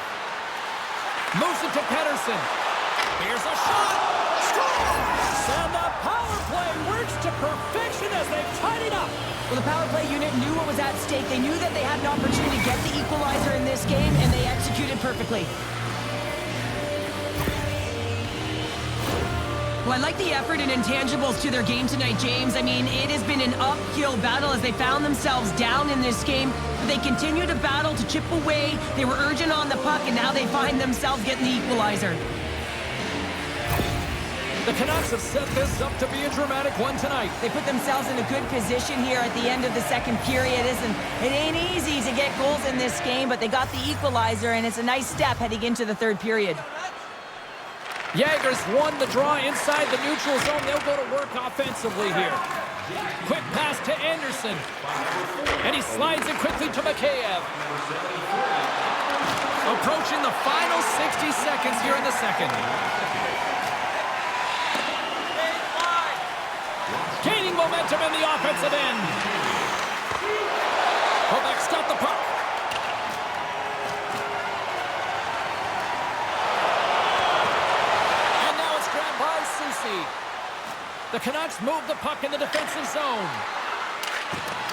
Moves it to Pettersson. Here's a shot. Scores! And as they've tied it up. Well, the power play unit knew what was at stake. They knew that they had an opportunity to get the equalizer in this game, and they executed perfectly. Well, I like the effort and intangibles to their game tonight, James. I mean, it has been an uphill battle as they found themselves down in this game. But they continue to battle, to chip away. They were urgent on the puck, and now they find themselves getting the equalizer. The Canucks have set this up to be a dramatic one tonight. They put themselves in a good position here at the end of the second period. It ain't easy to get goals in this game, but they got the equalizer, and it's a nice step heading into the third period. Jagger's won the draw inside the neutral zone. They'll go to work offensively here. Quick pass to Anderson. And he slides it quickly to Mikheyev. Approaching the final 60 seconds here in the second. Gaining momentum in the offensive end. Quebec's got the puck. The Canucks move the puck in the defensive zone.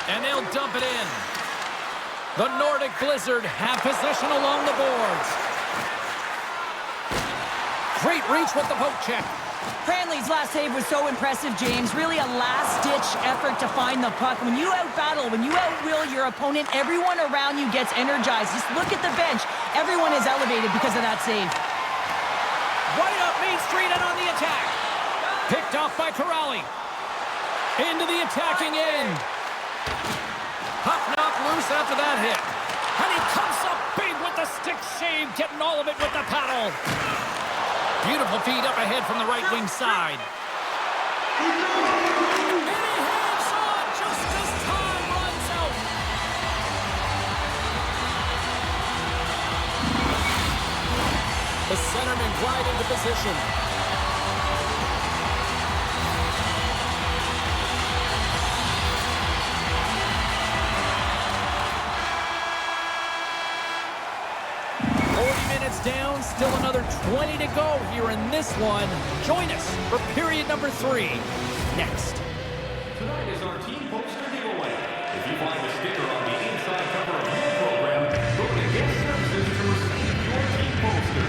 And they'll dump it in. The Nordic Blizzard have possession along the boards. Great reach with the poke check. Cranley's last save was so impressive, James. Really a last-ditch effort to find the puck. When you out-battle, when you out-will your opponent, everyone around you gets energized. Just look at the bench. Everyone is elevated because of that save. Right up Main Street and on the attack. Picked off by Corrali. Into the attacking end. Puck knocked loose after that hit. And he comes up big with the stick save, getting all of it with the paddle. Beautiful feed up ahead from the right wing side. And he hands on just as time runs out. The centermen glide into position. Down, still another 20 to go here in this one. Join us for period number 3 next. Tonight is our team poster giveaway. If you find a sticker on the inside cover of your program, go to Guest Services to receive your team poster.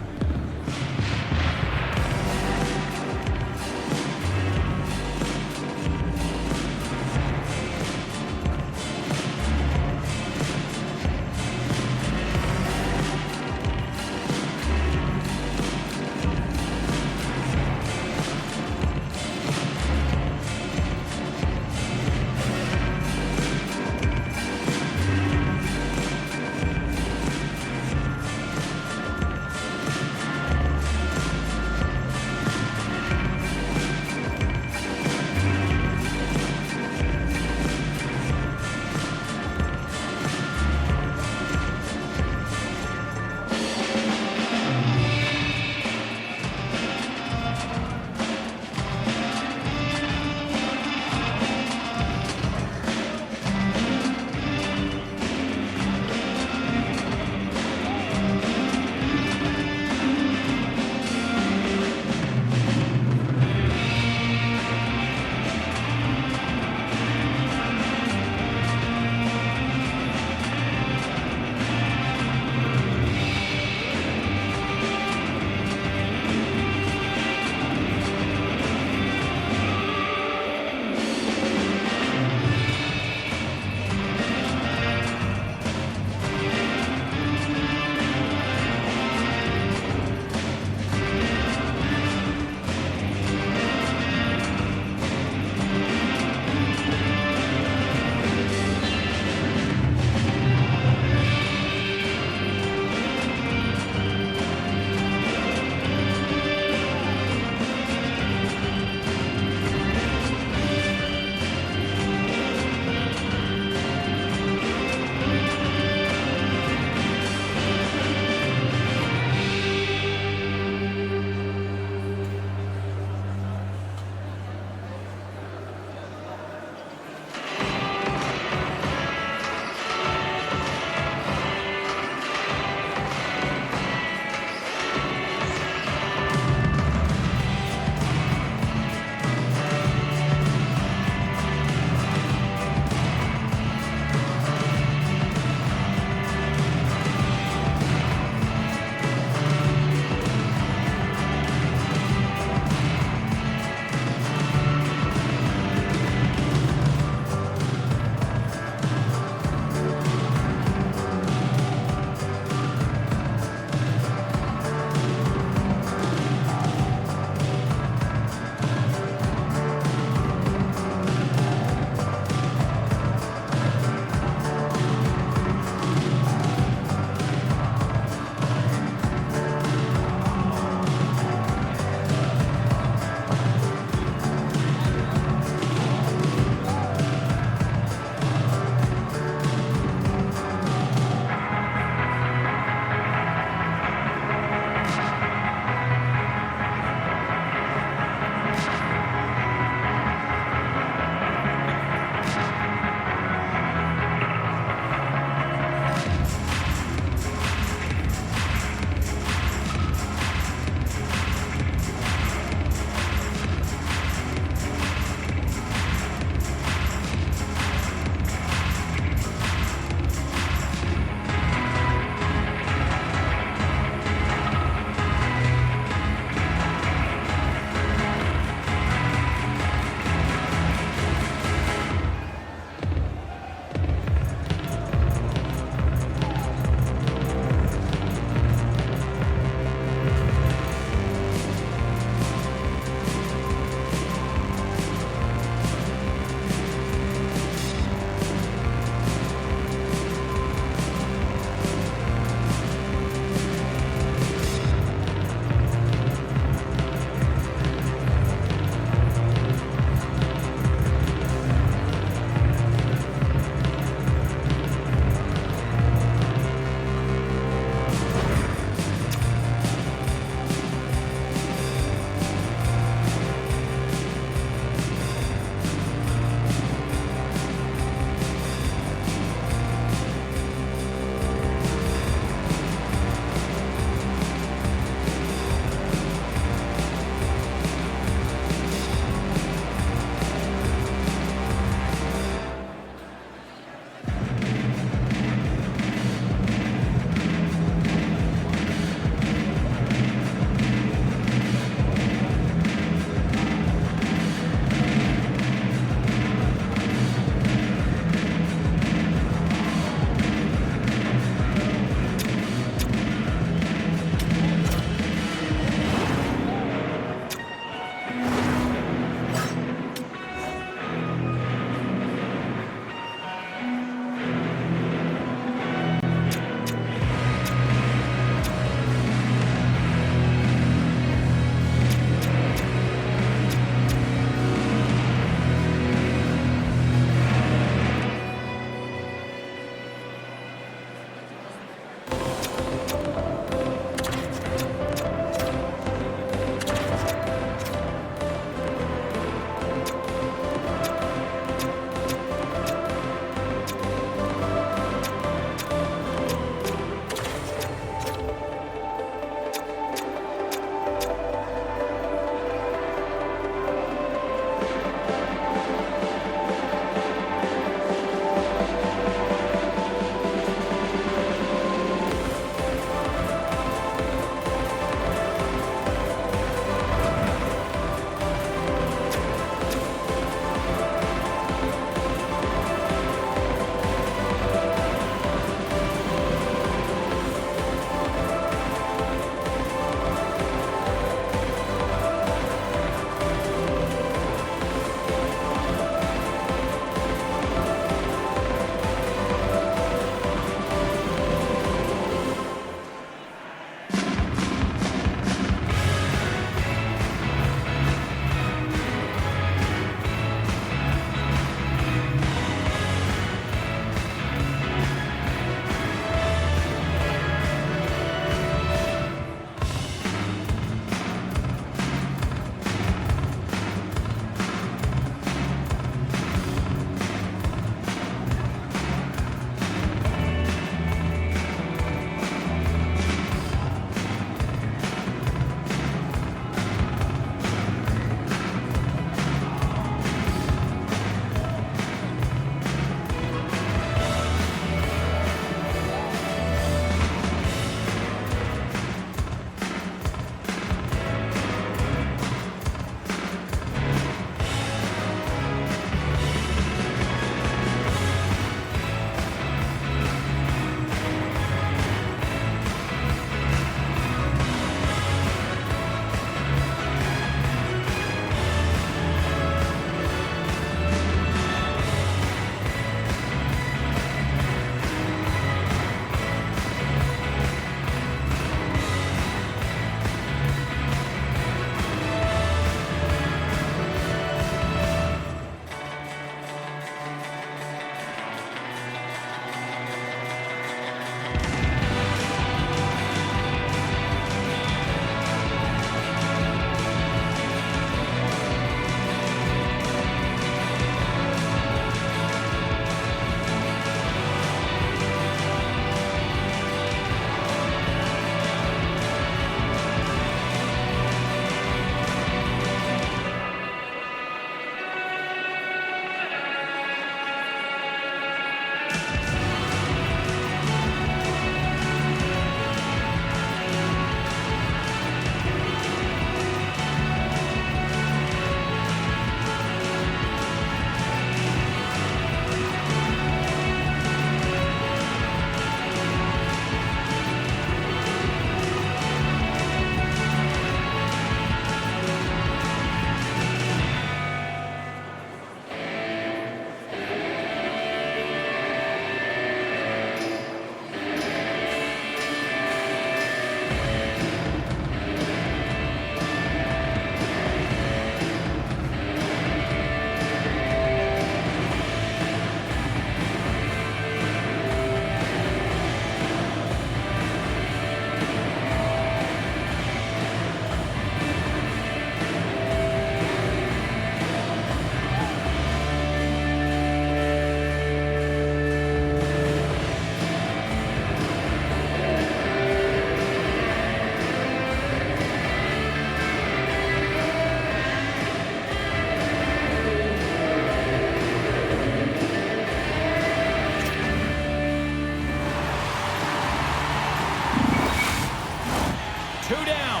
2 down.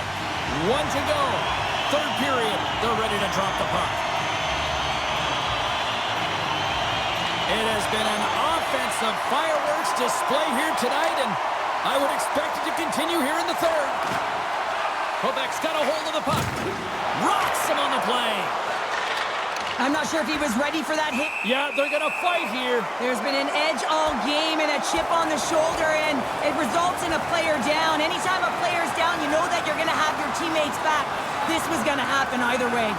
1 to go. Third period. They're ready to drop the puck. It has been an offensive fireworks display here tonight, and I would expect it to continue here in the third. Quebec's got a hold of the puck. Rocks him on the play. I'm not sure if he was ready for that hit. Yeah, they're going to fight here. There's been an edge all game and a chip on the shoulder, and it results in a player down. Anytime a player's down, you know that you're going to have your teammates back. This was going to happen either way.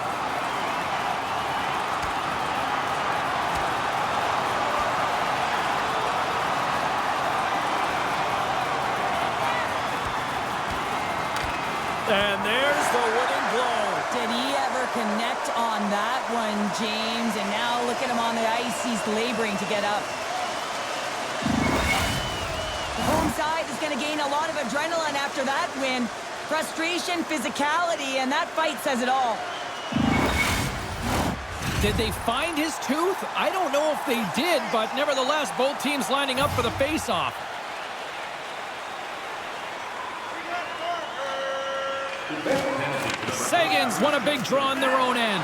And there's the winning blow. Did he ever connect on that one, James? And now look at him on the ice. He's laboring to get up. The home side is going to gain a lot of adrenaline after that win. Frustration, physicality, and that fight says it all. Did they find his tooth? I don't know if they did, but nevertheless, both teams lining up for the face-off. Sagan's won a big draw on their own end.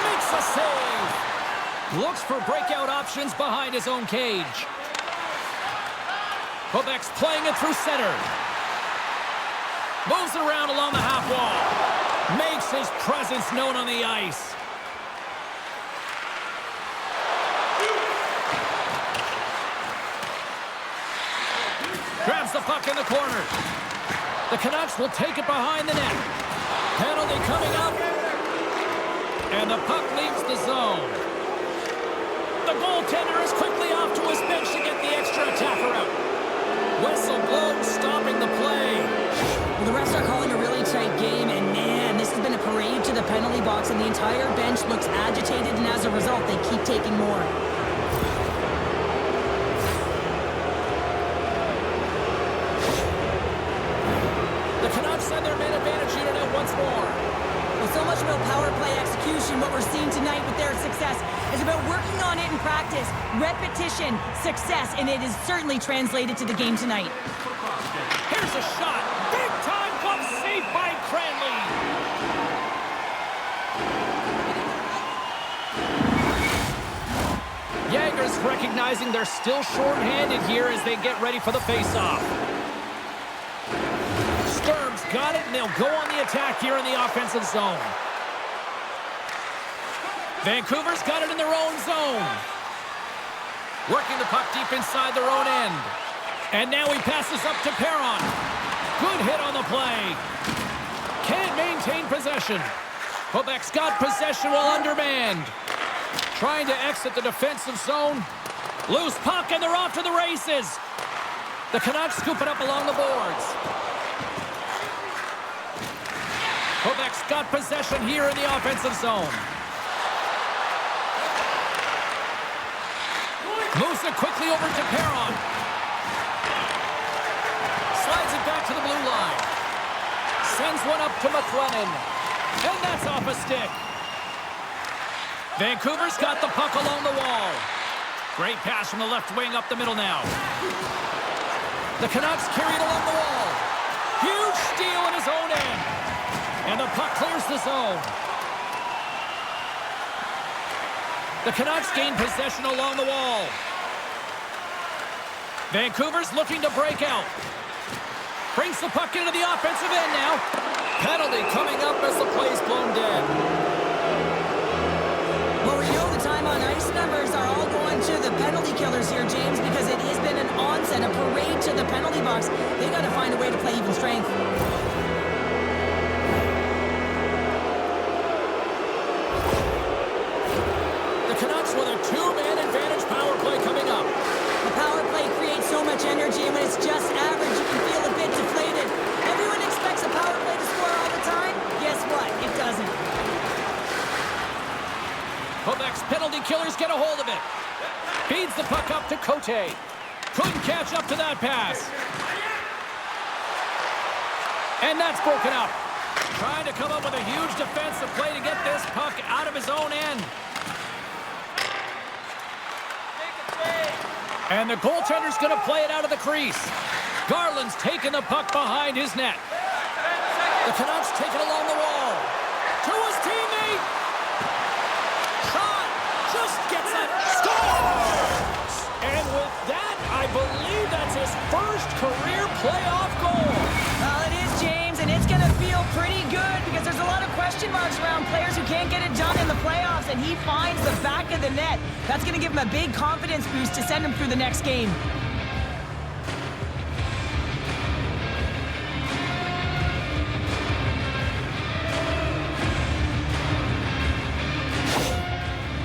Makes a save. Looks for breakout options behind his own cage. Quebec's playing it through center. Moves it around along the half wall. Makes his presence known on the ice. Grabs the puck in the corner. The Canucks will take it behind the net. Penalty coming up. And the puck leaves the zone. The goaltender is quickly off to his bench to get the extra attacker out. Whistle blows, stopping the play. Well, the refs are calling a really tight game, and man, this has been a parade to the penalty box, and the entire bench looks agitated, and as a result, they keep taking more. The Canucks send their man advantage unit out once more. With so much about power play execution, what we're seeing tonight with their success is about working on it in practice, repetition, success, and it is certainly translated to the game tonight. Here's a shot. Big time glove save by Cranley. Jager's recognizing they're still short-handed here as they get ready for the face-off. Sturm's got it, and they'll go on the attack here in the offensive zone. Vancouver's got it in their own zone. Working the puck deep inside their own end. And now he passes up to Perron. Good hit on the play. Can't maintain possession. Quebec's got possession while undermanned. Trying to exit the defensive zone. Loose puck, and they're off to the races. The Canucks scoop it up along the boards. Quebec's got possession here in the offensive zone. Moves it quickly over to Perron. Slides it back to the blue line. Sends one up to McLennan. And that's off a stick. Vancouver's got the puck along the wall. Great pass from the left wing up the middle now. The Canucks carry it along the wall. Huge steal in his own end. And the puck clears the zone. The Canucks gain possession along the wall. Vancouver's looking to break out. Brings the puck into the offensive end now. Penalty coming up as the play's blown dead. Well, we know the time on ice numbers are all going to the penalty killers here, James, because it has been an onset, a parade to the penalty box. They got to find a way to play even strength. The Canucks with a two-man advantage power play coming up. The power play creates so much energy, and when it's just average, you can feel a bit deflated. Everyone expects a power play to score all the time. Guess what? It doesn't. Quebec's penalty killers get a hold of it. Feeds the puck up to Cote. Couldn't catch up to that pass. And that's broken up. Trying to come up with a huge defensive play to get this puck out of his own end. And the goaltender's going to play it out of the crease. Garland's taking the puck behind his net. The Canucks take it along the wall. To his teammate. Shot. Just gets it. Scores! And with that, I believe that's his first career playoff goal. Well, it is, James, and it's going to feel pretty good because there's a lot of question marks around players who can't get it done in the playoffs, and he finds the back of the net. That's going to give him a big confidence boost to send him through the next game.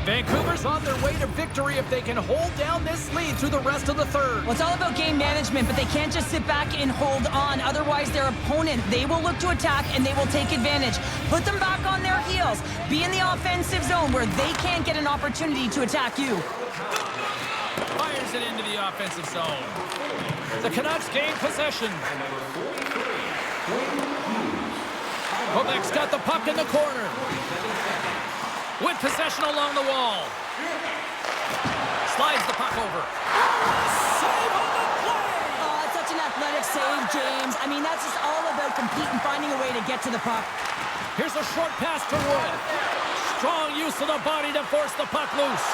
Vancouver's on their way to victory if they can hold down this lead through the rest of the third. Well, it's all about game management, but they can't just sit back and hold on. Otherwise, their opponent, they will look to attack and they will take advantage. Put them back on their heels. Be in the offensive zone where they can't get an opportunity to attack you. Fires it into the offensive zone. The Canucks gain possession. Quebec's got the puck in the corner. With possession along the wall. Slides the puck over. Save on the play! Oh, it's such an athletic save, James. I mean, that's just all about competing, finding a way to get to the puck. Here's a short pass to Wood. Strong use of the body to force the puck loose.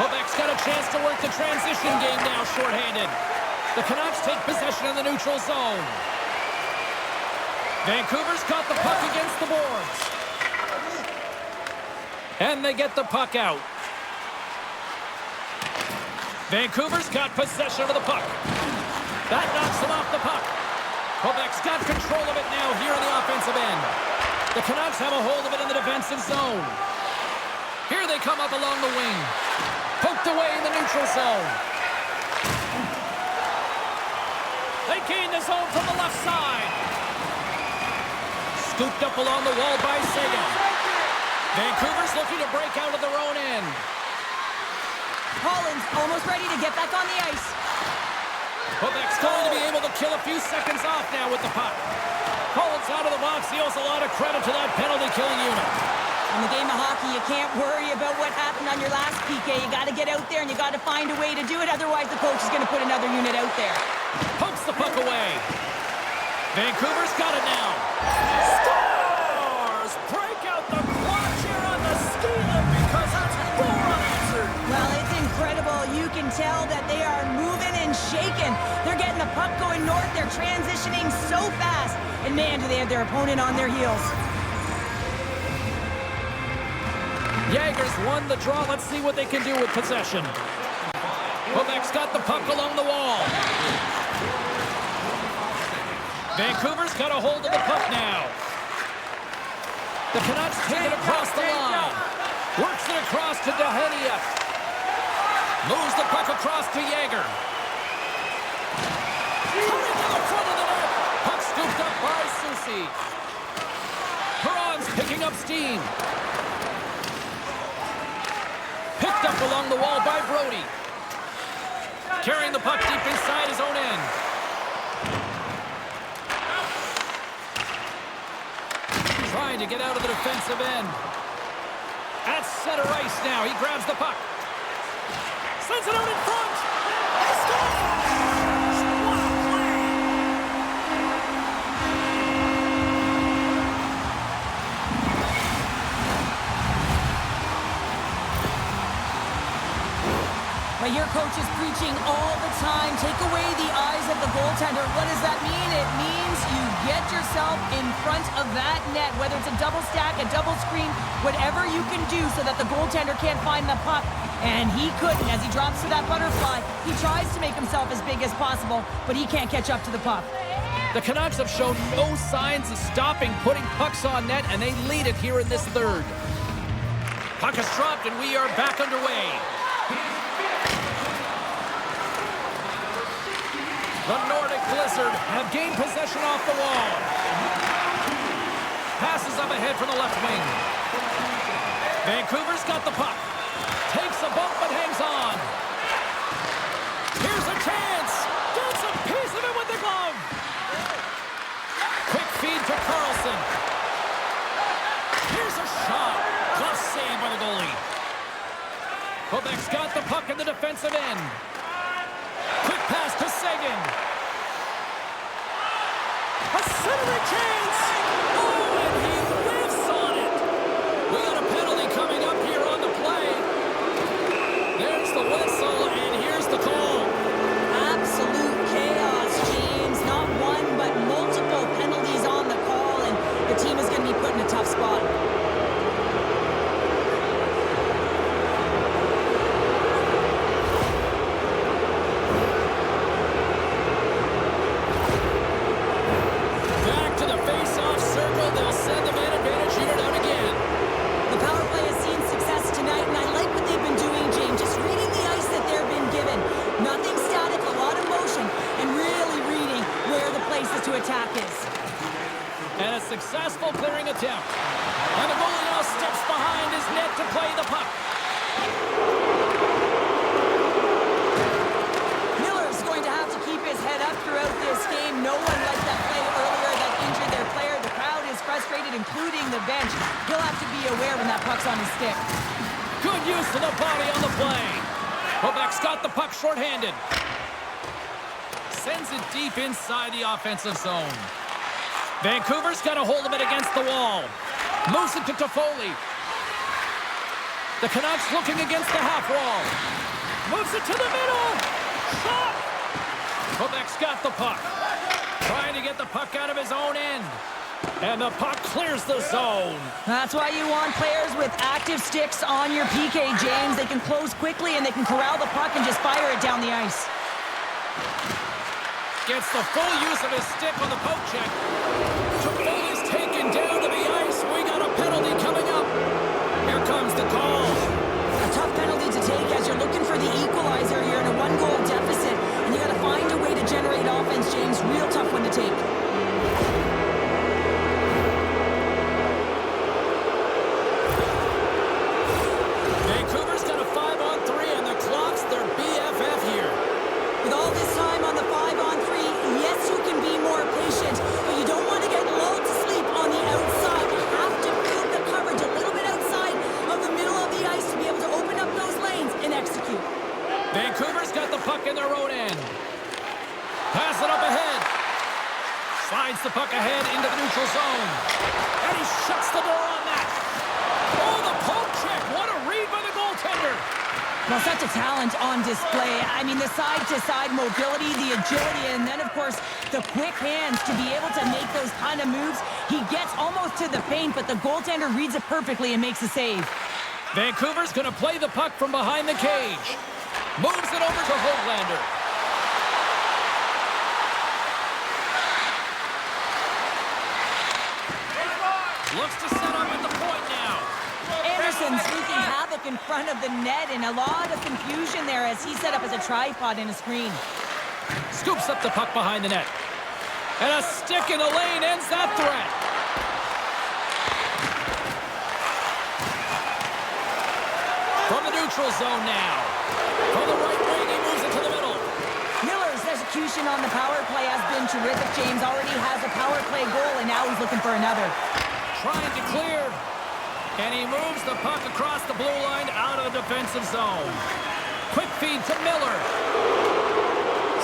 Quebec's got a chance to work the transition game now, shorthanded. The Canucks take possession in the neutral zone. Vancouver's got the puck against the boards. And they get the puck out. Vancouver's got possession of the puck. That knocks them off the puck. Quebec's got control of it now here in the offensive end. The Canucks have a hold of it in the defensive zone. Here they come up along the wing. Poked away in the neutral zone. They gain the zone from the left side. Scooped up along the wall by S.O.A.C.J.V. Vancouver's looking to break out of their own end. Holland's almost ready to get back on the ice. Quebec's going to be able to kill a few seconds off now with the puck. Holland's out of the box. He owes a lot of credit to that penalty-killing unit. In the game of hockey, you can't worry about what happened on your last PK. You got to get out there and you got to find a way to do it. Otherwise, the coach is going to put another unit out there. Pokes the puck away. Vancouver's got it now. Scores! Break out the clutch here on the ski lift because that's four unanswered. Well, it's incredible. You can tell that they are moving and shaking. They're getting the puck going north. They're transitioning so fast. And man, do they have their opponent on their heels. Jager's won the draw. Let's see what they can do with possession. Quebec's got the puck along the wall. Vancouver's got a hold of the puck now. The Canucks take it across the line. Works it across to Dahenia. Moves the puck across to Jager. Coming to the front of the net. Puck scooped up by Soucy. Perron's picking up steam. Picked up along the wall by Brody. Carrying the puck deep inside his own end. Trying to get out of the defensive end. At center ice now. He grabs the puck. Sends it out in front. He scores! What a play! But your coach is preaching all the time. Take away the eyes of the goaltender. What does that mean? It means you get yourself in front of that net, whether it's a double stack, a double screen, whatever you can do so that the goaltender can't find the puck. And he couldn't. As he drops to that butterfly, he tries to make himself as big as possible, but he can't catch up to the puck. The Canucks have shown no signs of stopping putting pucks on net, and they lead it here in this third. Puck is dropped, and we are back underway. The Nordic Blizzard have gained possession off the wall. Passes up ahead from the left wing. Vancouver's got the puck. Takes a bump but hangs on. Here's a chance. Gets a piece of it with the glove. Quick feed to Carlson. Here's a shot. Glove save by the goalie. Quebec's got the puck in the defensive end. Quick pass to Seguin. A chance! Oh, and he whiffs on it! We got a penalty coming up here on the play. There's the whistle, and here's the call. Absolute chaos, James. Not one, but multiple penalties on the call, and the team is going to be put in a tough spot. Back to the face-off circle. They'll send the man advantage unit out again. The power play has seen success tonight, and I like what they've been doing, James. Just reading the ice that they've been given. Nothing static, a lot of motion, and really reading where the places to attack is. And a successful clearing attempt. And the goalie now steps behind his net to play the puck. Miller's going to have to keep his head up throughout this game. No one liked that play earlier that injured their player. The crowd is frustrated, including the bench. He'll have to be aware when that puck's on his stick. Good use of the body on the play. Quebec's got the puck shorthanded. Sends it deep inside the offensive zone. Vancouver's got a hold of it against the wall. Moves it to Toffoli. The Canucks looking against the half wall. Moves it to the middle. Shot! Quebec's got the puck. Trying to get the puck out of his own end. And the puck clears the zone. That's why you want players with active sticks on your PK, James. They can close quickly and they can corral the puck and just fire it down the ice. Gets the full use of his stick on the poke check. Toffoli's taken down to the ice. We got a penalty coming up. Here comes the call. A tough penalty to take as you're looking for the equalizer here in a one-goal deficit. And you got to find a way to generate offense, James. Real tough one to take. Vancouver's got a 5-on-3 and the clock's their BFF here. With all this time on the 5-on-3, yes, you can be more patient, but you don't want to get lulled to sleep on the outside. You have to move the coverage a little bit outside of the middle of the ice to be able to open up those lanes and execute. Vancouver's got the puck in their own end. Pass it up ahead. Slides the puck ahead into the neutral zone. And he shuts the door on that. Oh, the poke check. What a read by the goaltender. Well, such a talent on display. I mean, the side-to-side mobility, the agility, and then, of course, the quick hands to be able to make those kind of moves. He gets almost to the paint, but the goaltender reads it perfectly and makes a save. Vancouver's going to play the puck from behind the cage. Moves it over to Hoglander. Looks to set up at the point now. Anderson's wreaking havoc in front of the net, and a lot of confusion there as he's set up as a tripod in a screen. Scoops up the puck behind the net. And a stick in the lane ends that threat. From the neutral zone now. From the right wing, he moves it to the middle. Miller's execution on the power play has been terrific. James already has a power play goal, and now he's looking for another. Trying to clear. And he moves the puck across the blue line out of the defensive zone. Quick feed to Miller.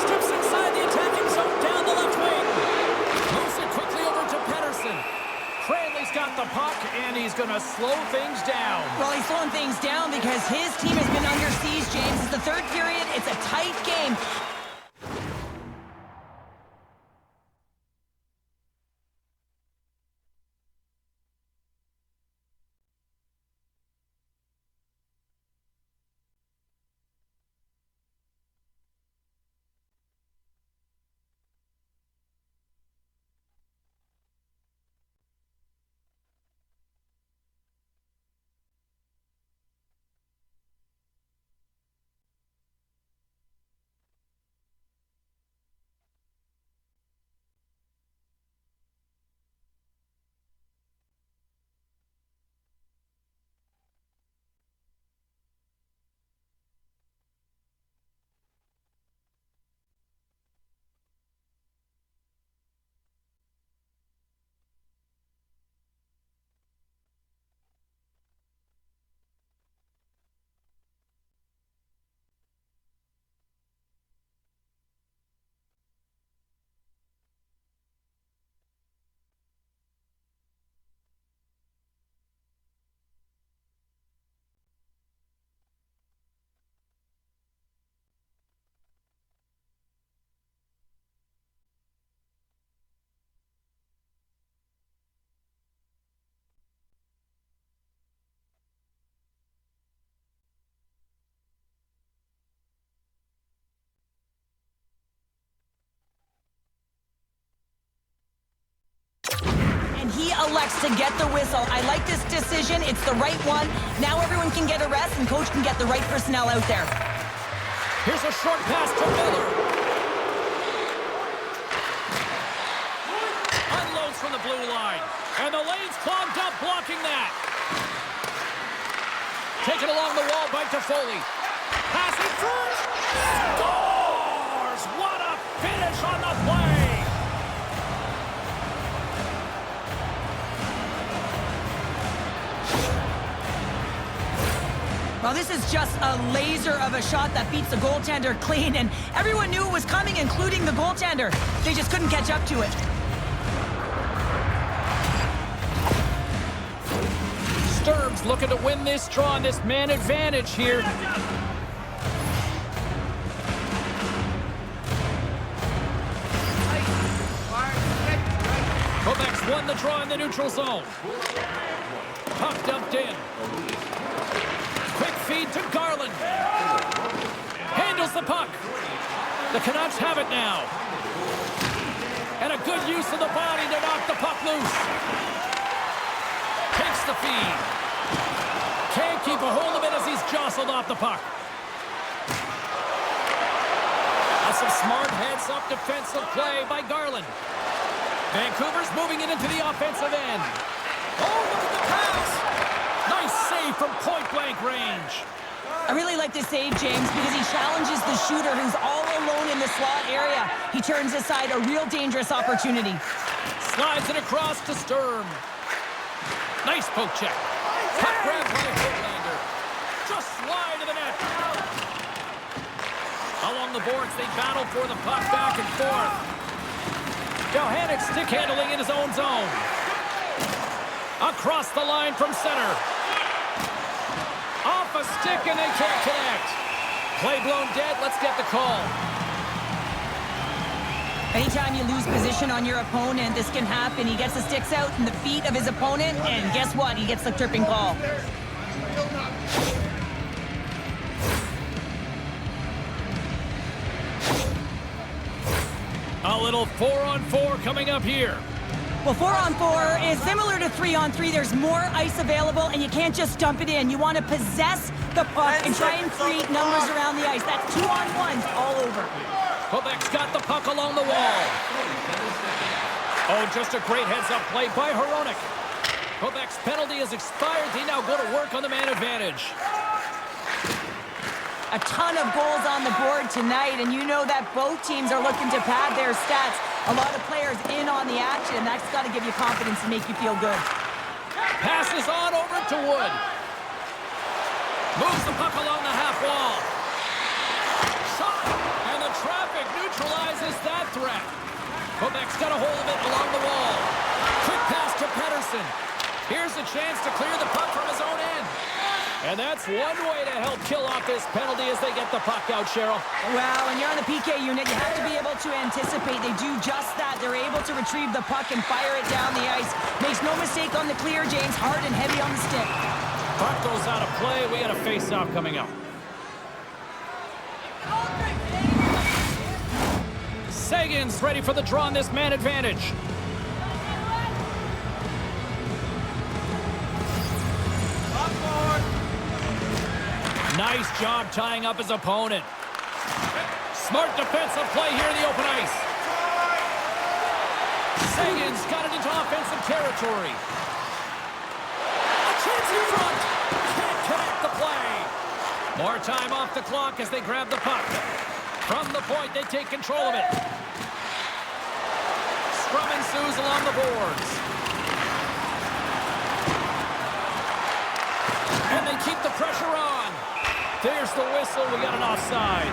Steps inside the attacking zone down the left wing. Moves it quickly over to Pettersson. Cranley's got the puck, and he's going to slow things down. Well, he's slowing things down because his team has been under siege, James. It's the third period. It's a tight game. elects to get the whistle. I like this decision. It's the right one. Now everyone can get a rest and coach can get the right personnel out there. Here's a short pass to Miller. Unloads from the blue line. And the lane's clogged up, blocking that. Taken along the wall by Toffoli. Passing through. Scores! What a finish on the play! Well, this is just a laser of a shot that beats the goaltender clean, and everyone knew it was coming, including the goaltender. They just couldn't catch up to it. Sturm's looking to win this draw on this man advantage here. Quebec's won the draw in the neutral zone. Puck dumped in. Quick feed to Garland. Handles the puck. The Canucks have it now. And a good use of the body to knock the puck loose. Takes the feed. Can't keep a hold of it as he's jostled off the puck. That's some smart heads-up defensive play by Garland. Vancouver's moving it into the offensive end. Oh, look at the pass! Nice save from point-blank range. I really like this save, James, because he challenges the shooter who's all alone in the slot area. He turns aside a real dangerous opportunity. Slides it across to Sturm. Nice poke check. Puck grab by Hoaglander. Just slide to the net. Along the boards, they battle for the puck back and forth. Johannic stick handling in his own zone. Across the line from center. Off a stick and they can't connect. Play blown dead. Let's get the call. Anytime you lose position on your opponent, this can happen. He gets the sticks out in the feet of his opponent, and guess what? He gets the tripping call. A little 4-on-4 coming up here. Well, 4-on-4 is similar to 3-on-3. There's more ice available, and you can't just dump it in. You want to possess the puck and try and create numbers around the ice. That's 2-on-1s all over. Quebec's got the puck along the wall. Oh, just a great heads-up play by Hronek. Quebec's penalty has expired. They now go to work on the man advantage. A ton of goals on the board tonight, and you know that both teams are looking to pad their stats. A lot of players in on the action, and that's got to give you confidence and make you feel good. Passes on over to Wood. Moves the puck along the half wall. Shot, and the traffic neutralizes that threat. Quebec's got a hold of it along the wall. Quick pass to Pettersson. Here's a chance to clear the puck from his own end. And that's one way to help kill off this penalty as they get the puck out, Cheryl. Well, when you're on the PK unit, you have to be able to anticipate. They do just that. They're able to retrieve the puck and fire it down the ice. Makes no mistake on the clear, James. Hard and heavy on the stick. Puck goes out of play. We got a face-off coming up. Sagan's ready for the draw on this man advantage. Nice job tying up his opponent. Smart defensive play here in the open ice. Sagan's got it into offensive territory. A chance in front. Can't connect the play. More time off the clock as they grab the puck. From the point, they take control of it. Scrum ensues along the boards. And they keep the pressure on. There's the whistle. We got an offside.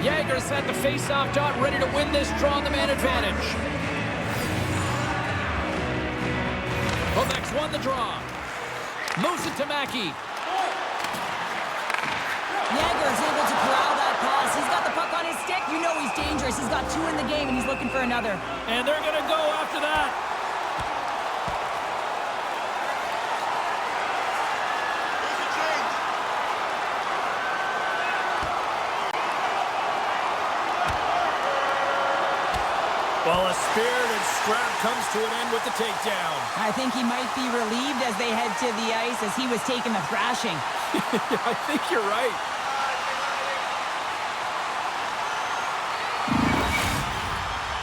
Jagger's at the face-off dot, ready to win this draw on the man advantage. Quebec's won the draw. Moves it to Mackey. Jagger's able to corral that pass. He's got the puck on his stick. You know he's dangerous. He's got 2 in the game, and he's looking for another. And they're going to go after that. Well, a spirited scrap comes to an end with the takedown. I think he might be relieved as they head to the ice as he was taking the thrashing. I think you're right.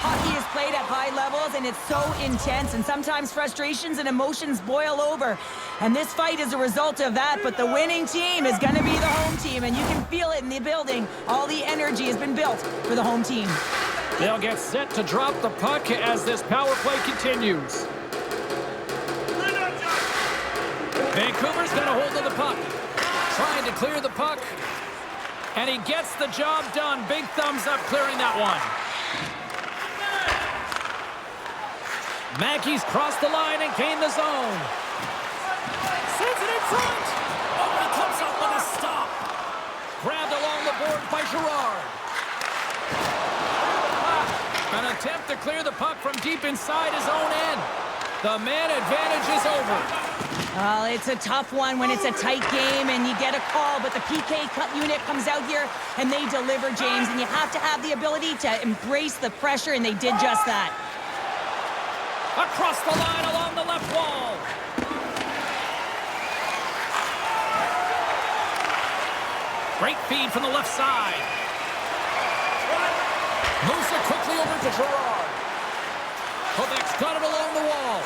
Hockey is played at high levels, and it's so intense, and sometimes frustrations and emotions boil over. And this fight is a result of that, but the winning team is going to be the home team, and you can feel it in the building. All the energy has been built for the home team. They'll get set to drop the puck as this power play continues. Vancouver's got a hold of the puck. Trying to clear the puck. And he gets the job done. Big thumbs up clearing that one. Mackey's crossed the line and gained the zone. Sends it in front. Oh, he comes up with a stop. Grabbed along the board by Girard. An attempt to clear the puck from deep inside his own end. The man advantage is over. Well, it's a tough one when it's a tight game and you get a call, but the PK cut unit comes out here and they deliver, James, and you have to have the ability to embrace the pressure, and they did just that. Across the line along the left wall. Great feed from the left side. Moves it quickly over to Girard. Quebec's got it along the wall.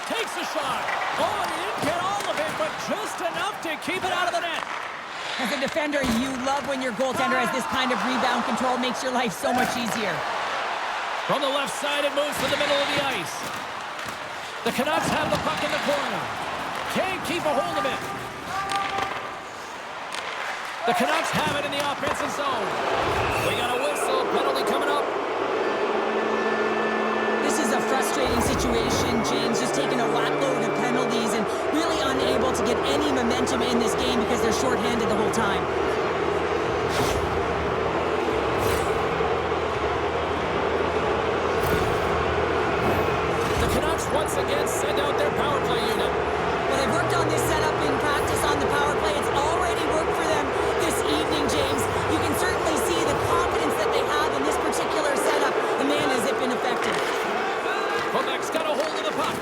Takes a shot. Oh, he didn't get all of it, but just enough to keep it out of the net. As a defender, you love when your goaltender has this kind of rebound control. Makes your life so much easier. From the left side, it moves to the middle of the ice. The Canucks have the puck in the corner. Can't keep a hold of it. The Canucks have it in the offensive zone. We got a whistle. Penalty coming up. This is a frustrating situation, James. Just taking a whackload of penalties and really unable to get any momentum in this game because they're shorthanded the whole time. The Canucks once again send out their power play unit. Well, they've worked on this setup in practice on the power play. It's already worked for them this evening, James. You can certainly see the confidence that they have in this particular setup. The man has been effective. Quebec's got a hold of the puck.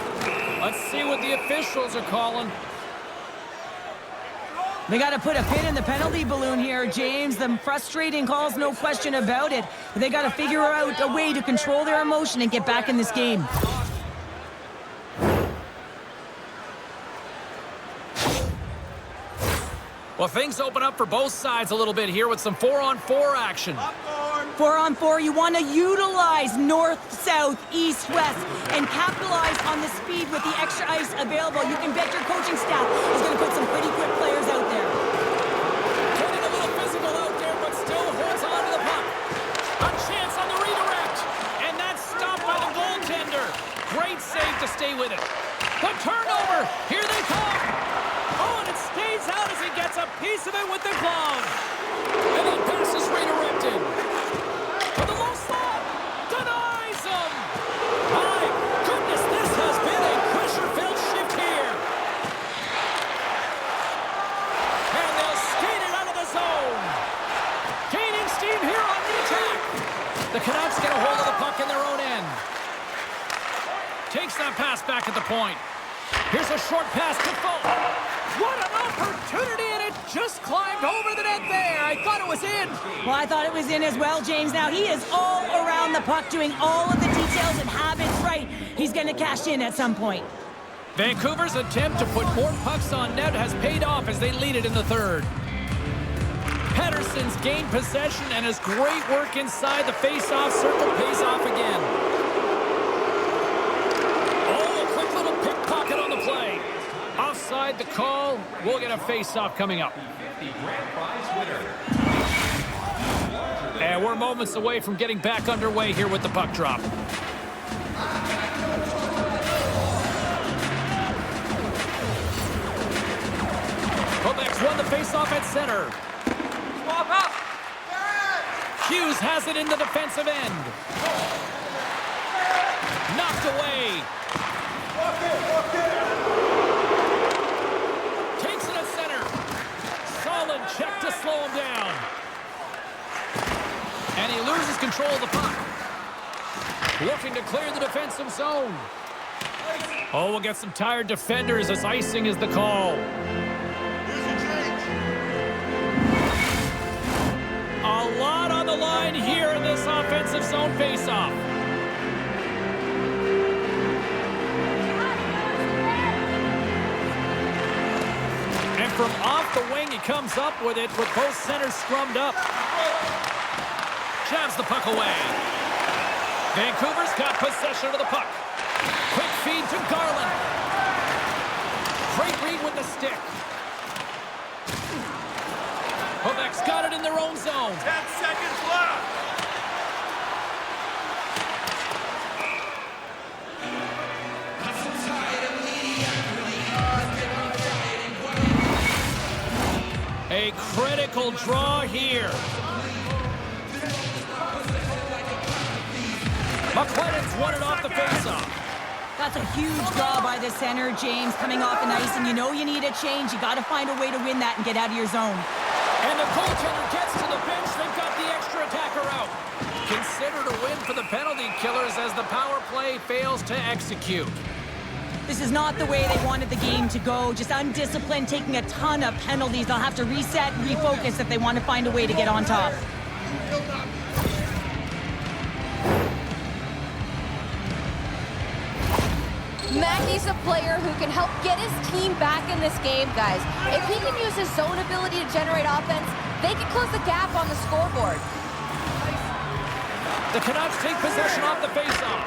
Let's see what the officials are calling. They got to put a pin in the penalty balloon here, James. The frustrating calls, no question about it. But they got to figure out a way to control their emotion and get back in this game. Well, things open up for both sides a little bit here with some 4-on-4 action. 4-on-4, you want to utilize north, south, east, west, and capitalize on the speed with the extra ice available. You can bet your coaching staff is going to put some pretty quick players out there. Getting a little physical out there, but still holds on to the puck. A chance on the redirect. And that's stopped by the goaltender. Great save to stay with it. The turnover. Here they come. Oh, and it stays out as he gets a piece of it with the glove. And that pass is redirected. For the low slot. Denies him. My goodness, this has been a pressure-filled shift here. And they'll skate it out of the zone. Gaining steam here on the attack. The Canucks get a hold of the puck in their own end. Takes that pass back at the point. Here's a short pass to Foe. What an opportunity, and it just climbed over the net there. I thought it was in. Well, I thought it was in as well, James. Now, he is all around the puck, doing all of the details and habits right. He's going to cash in at some point. Vancouver's attempt to put more pucks on net has paid off as they lead it in the third. Pettersson's gained possession, and his great work inside the face-off circle pays off again. Oh, a quick little pickpocket on the play. Offside the call. We'll get a face-off coming up. And we're moments away from getting back underway here with the puck drop. Quebec's won the face-off at center. Swap up. Hughes has it in the defensive end. Knocked away. Takes it at center. Solid check to slow him down. And he loses control of the puck. Looking to clear the defensive zone. Oh, we'll get some tired defenders as icing is the call. A lot on the line here in this offensive zone faceoff. And from off the wing, he comes up with it with both centers scrummed up. Jabs the puck away. Vancouver's got possession of the puck. Quick feed to Garland. Great read with the stick. Quebec's got it in their own zone. 10 seconds left. A critical draw here. McLennan's won it off the faceoff. That's a huge draw by the center, James, coming off an ice, and you know you need a change. You got to find a way to win that and get out of your zone. And the goaltender gets to the bench. They've got the extra attacker out. Considered a win for the penalty killers as the power play fails to execute. This is not the way they wanted the game to go. Just undisciplined, taking a ton of penalties. They'll have to reset and refocus if they want to find a way to get on top. Mackey's a player who can help get his team back in this game, guys. If he can use his zone ability to generate offense, they can close the gap on the scoreboard. The Canucks take possession off the faceoff.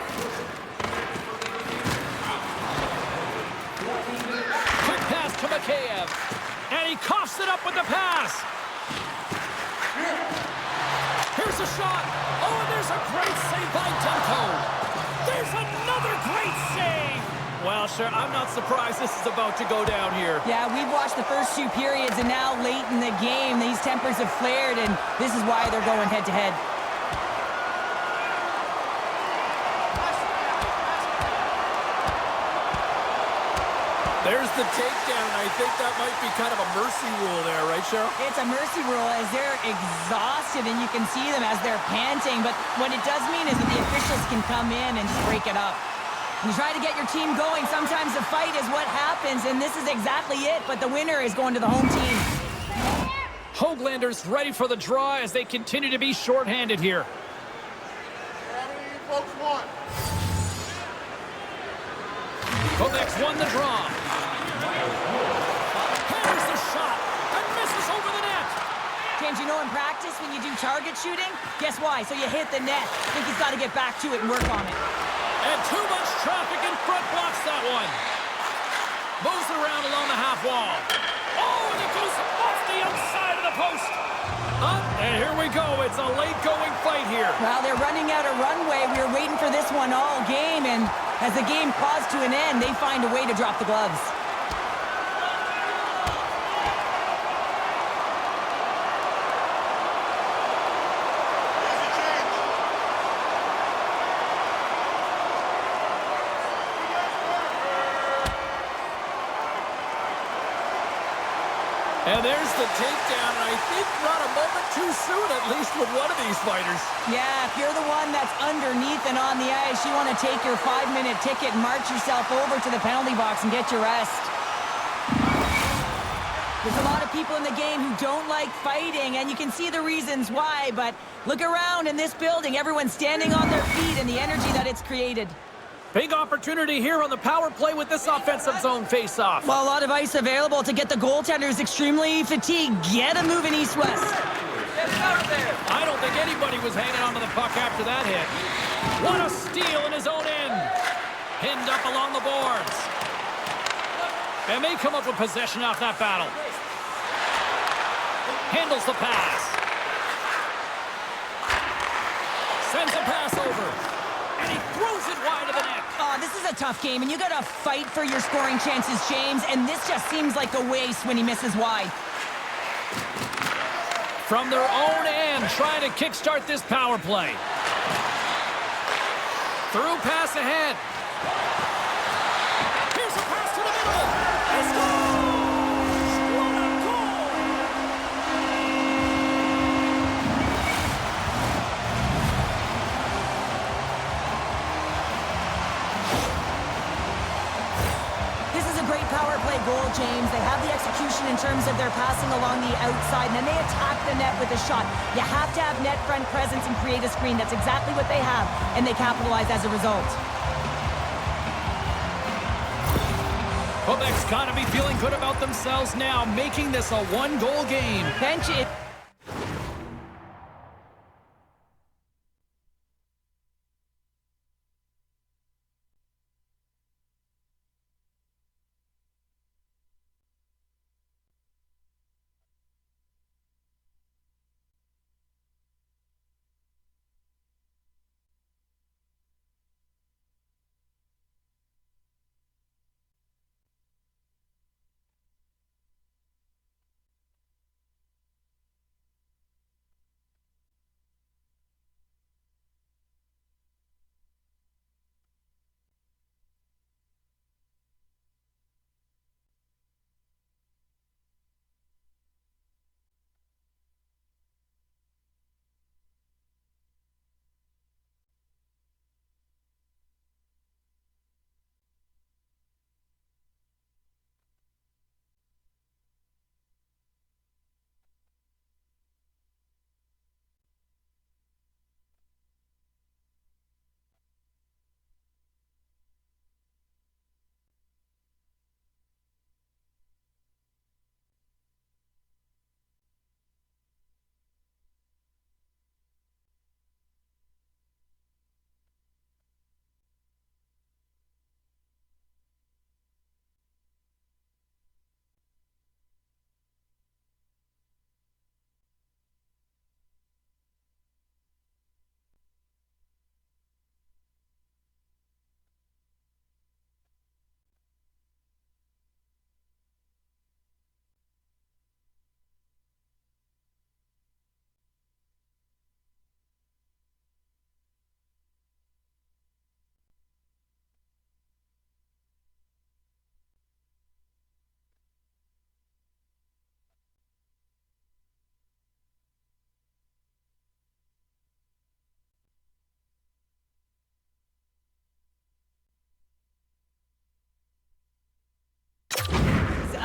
Quick pass to Mikheyev. And he coughs it up with the pass. Here's a shot. Oh, and there's a great save by Demko. There's another great save. Well, sure, I'm not surprised this is about to go down here. Yeah, we've watched the first two periods, and now late in the game, these tempers have flared, and this is why they're going head-to-head. There's the takedown, and I think that might be kind of a mercy rule there, right, Cheryl? It's a mercy rule as they're exhausted, and you can see them as they're panting, but what it does mean is that the officials can come in and just break it up. You try to get your team going. Sometimes a fight is what happens, and this is exactly it, but the winner is going to the home team. Hoaglander's ready for the draw as they continue to be shorthanded here. Quebec's won the draw. Here's the shot, and misses over the net. James, you know in practice when you do target shooting, guess why? So you hit the net. I think he's got to get back to it and work on it. And too much traffic in front blocks that one. Moves it around along the half wall. Oh, and it goes off the outside of the post. And here we go. It's a late-going fight here. Well, they're running out of runway. We were waiting for this one all game, and as the game draws to an end, they find a way to drop the gloves. And there's the takedown, and I think not a moment too soon, at least with one of these fighters. Yeah, if you're the one that's underneath and on the ice, you want to take your 5-minute ticket and march yourself over to the penalty box and get your rest. There's a lot of people in the game who don't like fighting, and you can see the reasons why, but look around in this building. Everyone's standing on their feet and the energy that it's created. Big opportunity here on the power play with this offensive zone face-off. Well, a lot of ice available to get the goaltenders extremely fatigued. Get a move in east-west. I don't think anybody was hanging onto the puck after that hit. What a steal in his own end. Pinned up along the boards. And may come up with possession off that battle. Handles the pass. Sends a pass over. And he throws it wide of the net. Oh, this is a tough game, and you got to fight for your scoring chances, James, and this just seems like a waste when he misses wide. From their own end, trying to kickstart this power play. Through pass ahead. Here's a pass to the middle. He scores! What a goal! James. They have the execution in terms of their passing along the outside, and then they attack the net with a shot. You have to have net front presence and create a screen. That's exactly what they have, and they capitalize as a result. Quebec's got to be feeling good about themselves now, making this a one-goal game. Bench it.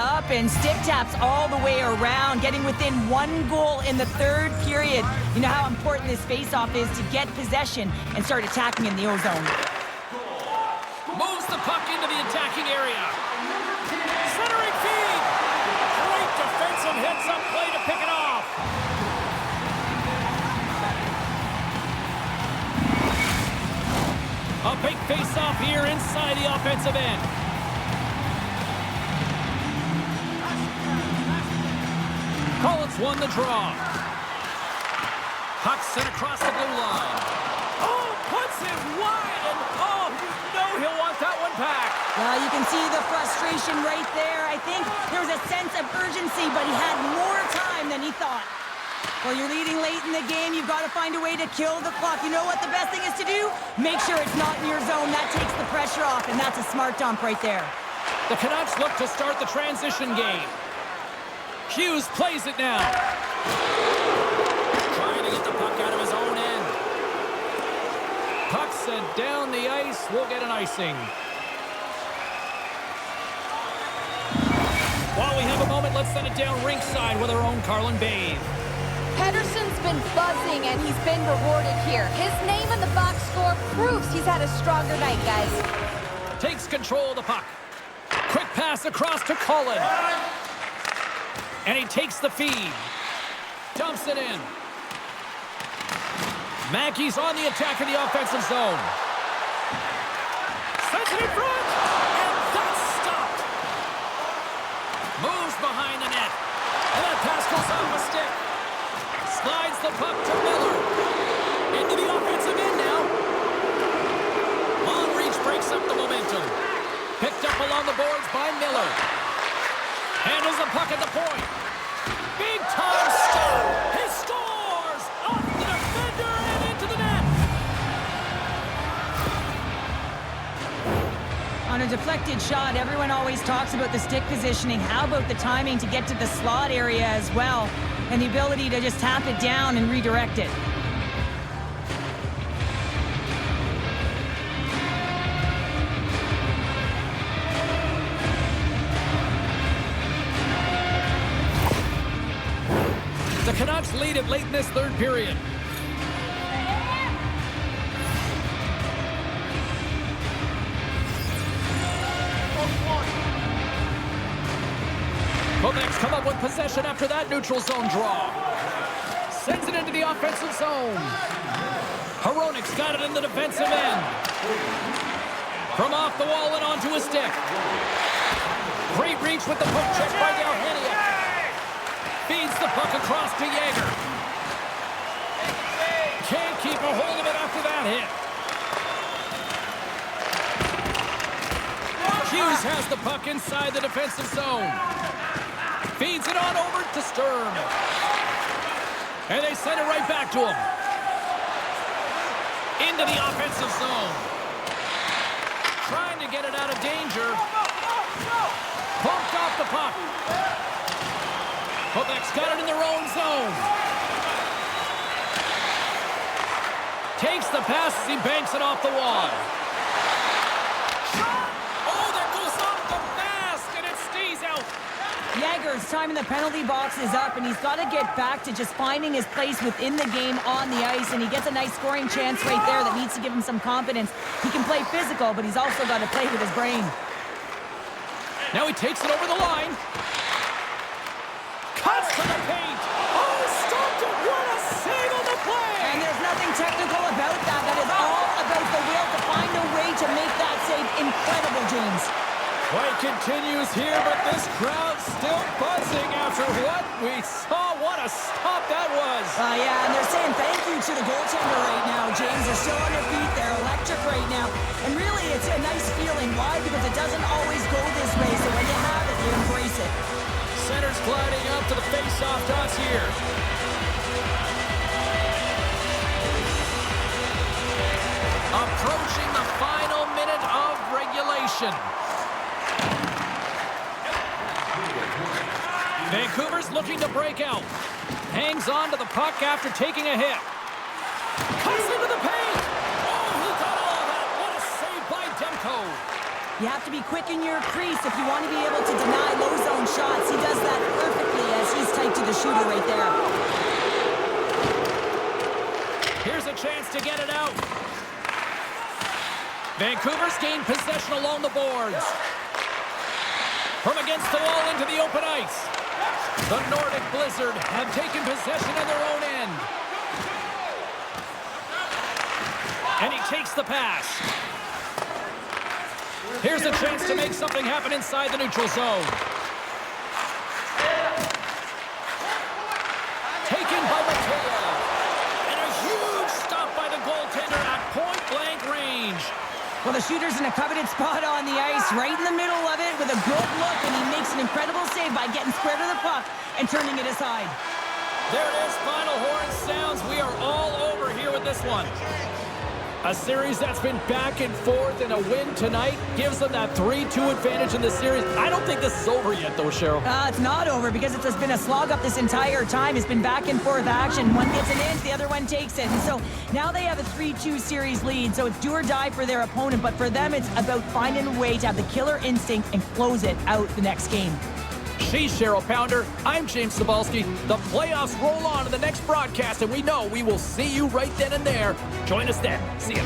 Up and stick taps all the way around, getting within 1 goal in the third period. You know how important this face-off is to get possession and start attacking in the O-zone. Moves the puck into the attacking area. Centering feed. Great defensive heads-up play to pick it off. A big face-off here inside the offensive end. Collins won the draw. Puck sent across the blue line. Oh, puts it wide, and oh, you know he'll want that one back. Well, you can see the frustration right there. I think there was a sense of urgency, but he had more time than he thought. Well, you're leading late in the game. You've got to find a way to kill the clock. You know what the best thing is to do? Make sure it's not in your zone. That takes the pressure off, and that's a smart dump right there. The Canucks look to start the transition game. Hughes plays it now. Trying to get the puck out of his own end. Puck sent down the ice. We'll get an icing. While we have a moment, let's send it down rinkside with our own Carlin Bay. Pedersen's been buzzing, and he's been rewarded here. His name in the box score proves he's had a stronger night, guys. Takes control of the puck. Quick pass across to Cullen. And he takes the feed. Dumps it in. Mackey's on the attack in the offensive zone. Sends it in front. And that's stopped. Moves behind the net. And that pass goes off a stick. Slides the puck to Miller. Into the offensive end now. Long reach breaks up the momentum. Picked up along the boards by Miller. Handles the puck at the point. Big time stop. He scores! Off the defender and into the net. On a deflected shot, everyone always talks about the stick positioning. How about the timing to get to the slot area as well? And the ability to just tap it down and redirect it. The Canucks lead it late in this third period. Quebec's come up with possession after that neutral zone draw. Sends it into the offensive zone. Hronek's got it in the defensive end. From off the wall and onto his stick. Great reach with the poke check by Galchenyuk. Feeds the puck across to Yager. Can't keep a hold of it after that hit. Hughes has the puck inside the defensive zone. Feeds it on over to Sturm. And they send it right back to him. Into the offensive zone. Trying to get it out of danger. Pumped off the puck. Quebec's got it in their own zone. Takes the pass as he banks it off the wall. Oh, that goes off the mask, and it stays out. Yager's time in the penalty box is up, and he's got to get back to just finding his place within the game on the ice, and he gets a nice scoring chance right there that needs to give him some confidence. He can play physical, but he's also got to play with his brain. Now he takes it over the line. Cuts to the paint. Oh, stopped it. What a save on the play. And there's nothing technical about that. That is all about the will to find a way to make that save incredible, James. Play continues here, but this crowd's still buzzing after what we saw. What a stop that was. Yeah, and they're saying thank you to the goaltender right now, James. They're still on their feet. They're electric right now. And really, it's a nice feeling. Why? Because it doesn't always go this way. So when you have it, you embrace it. Center's gliding up to the face-off dots here. Approaching the final minute of regulation. Vancouver's looking to break out. Hangs on to the puck after taking a hit. Cuts into the paint. Oh, he got all that. What a save by Demko. You have to be quick in your crease if you want to be able to deny low zone shots. He does that perfectly as he's tight to the shooter right there. Here's a chance to get it out. Vancouver's gained possession along the boards. From against the wall into the open ice. The Nordic Blizzard have taken possession in their own end. And he takes the pass. Here's a chance to make something happen inside the neutral zone. Taken by Mateo. And a huge stop by the goaltender at point-blank range. Well, the shooter's in a coveted spot on the ice, right in the middle of it with a good look, and he makes an incredible save by getting square to the puck and turning it aside. There it is, final horn sounds. We are all over here with this one. A series that's been back and forth, and a win tonight gives them that 3-2 advantage in the series. I don't think this is over yet, though, Cheryl. It's not over because it's been a slog up this entire time. It's been back and forth action. One gets an inch, the other one takes it. And so now they have a 3-2 series lead, so it's do or die for their opponent. But for them, it's about finding a way to have the killer instinct and close it out the next game. She's Cheryl Pounder. I'm James Cebulski. The playoffs roll on to the next broadcast, and we know we will see you right then and there. Join us then. See ya.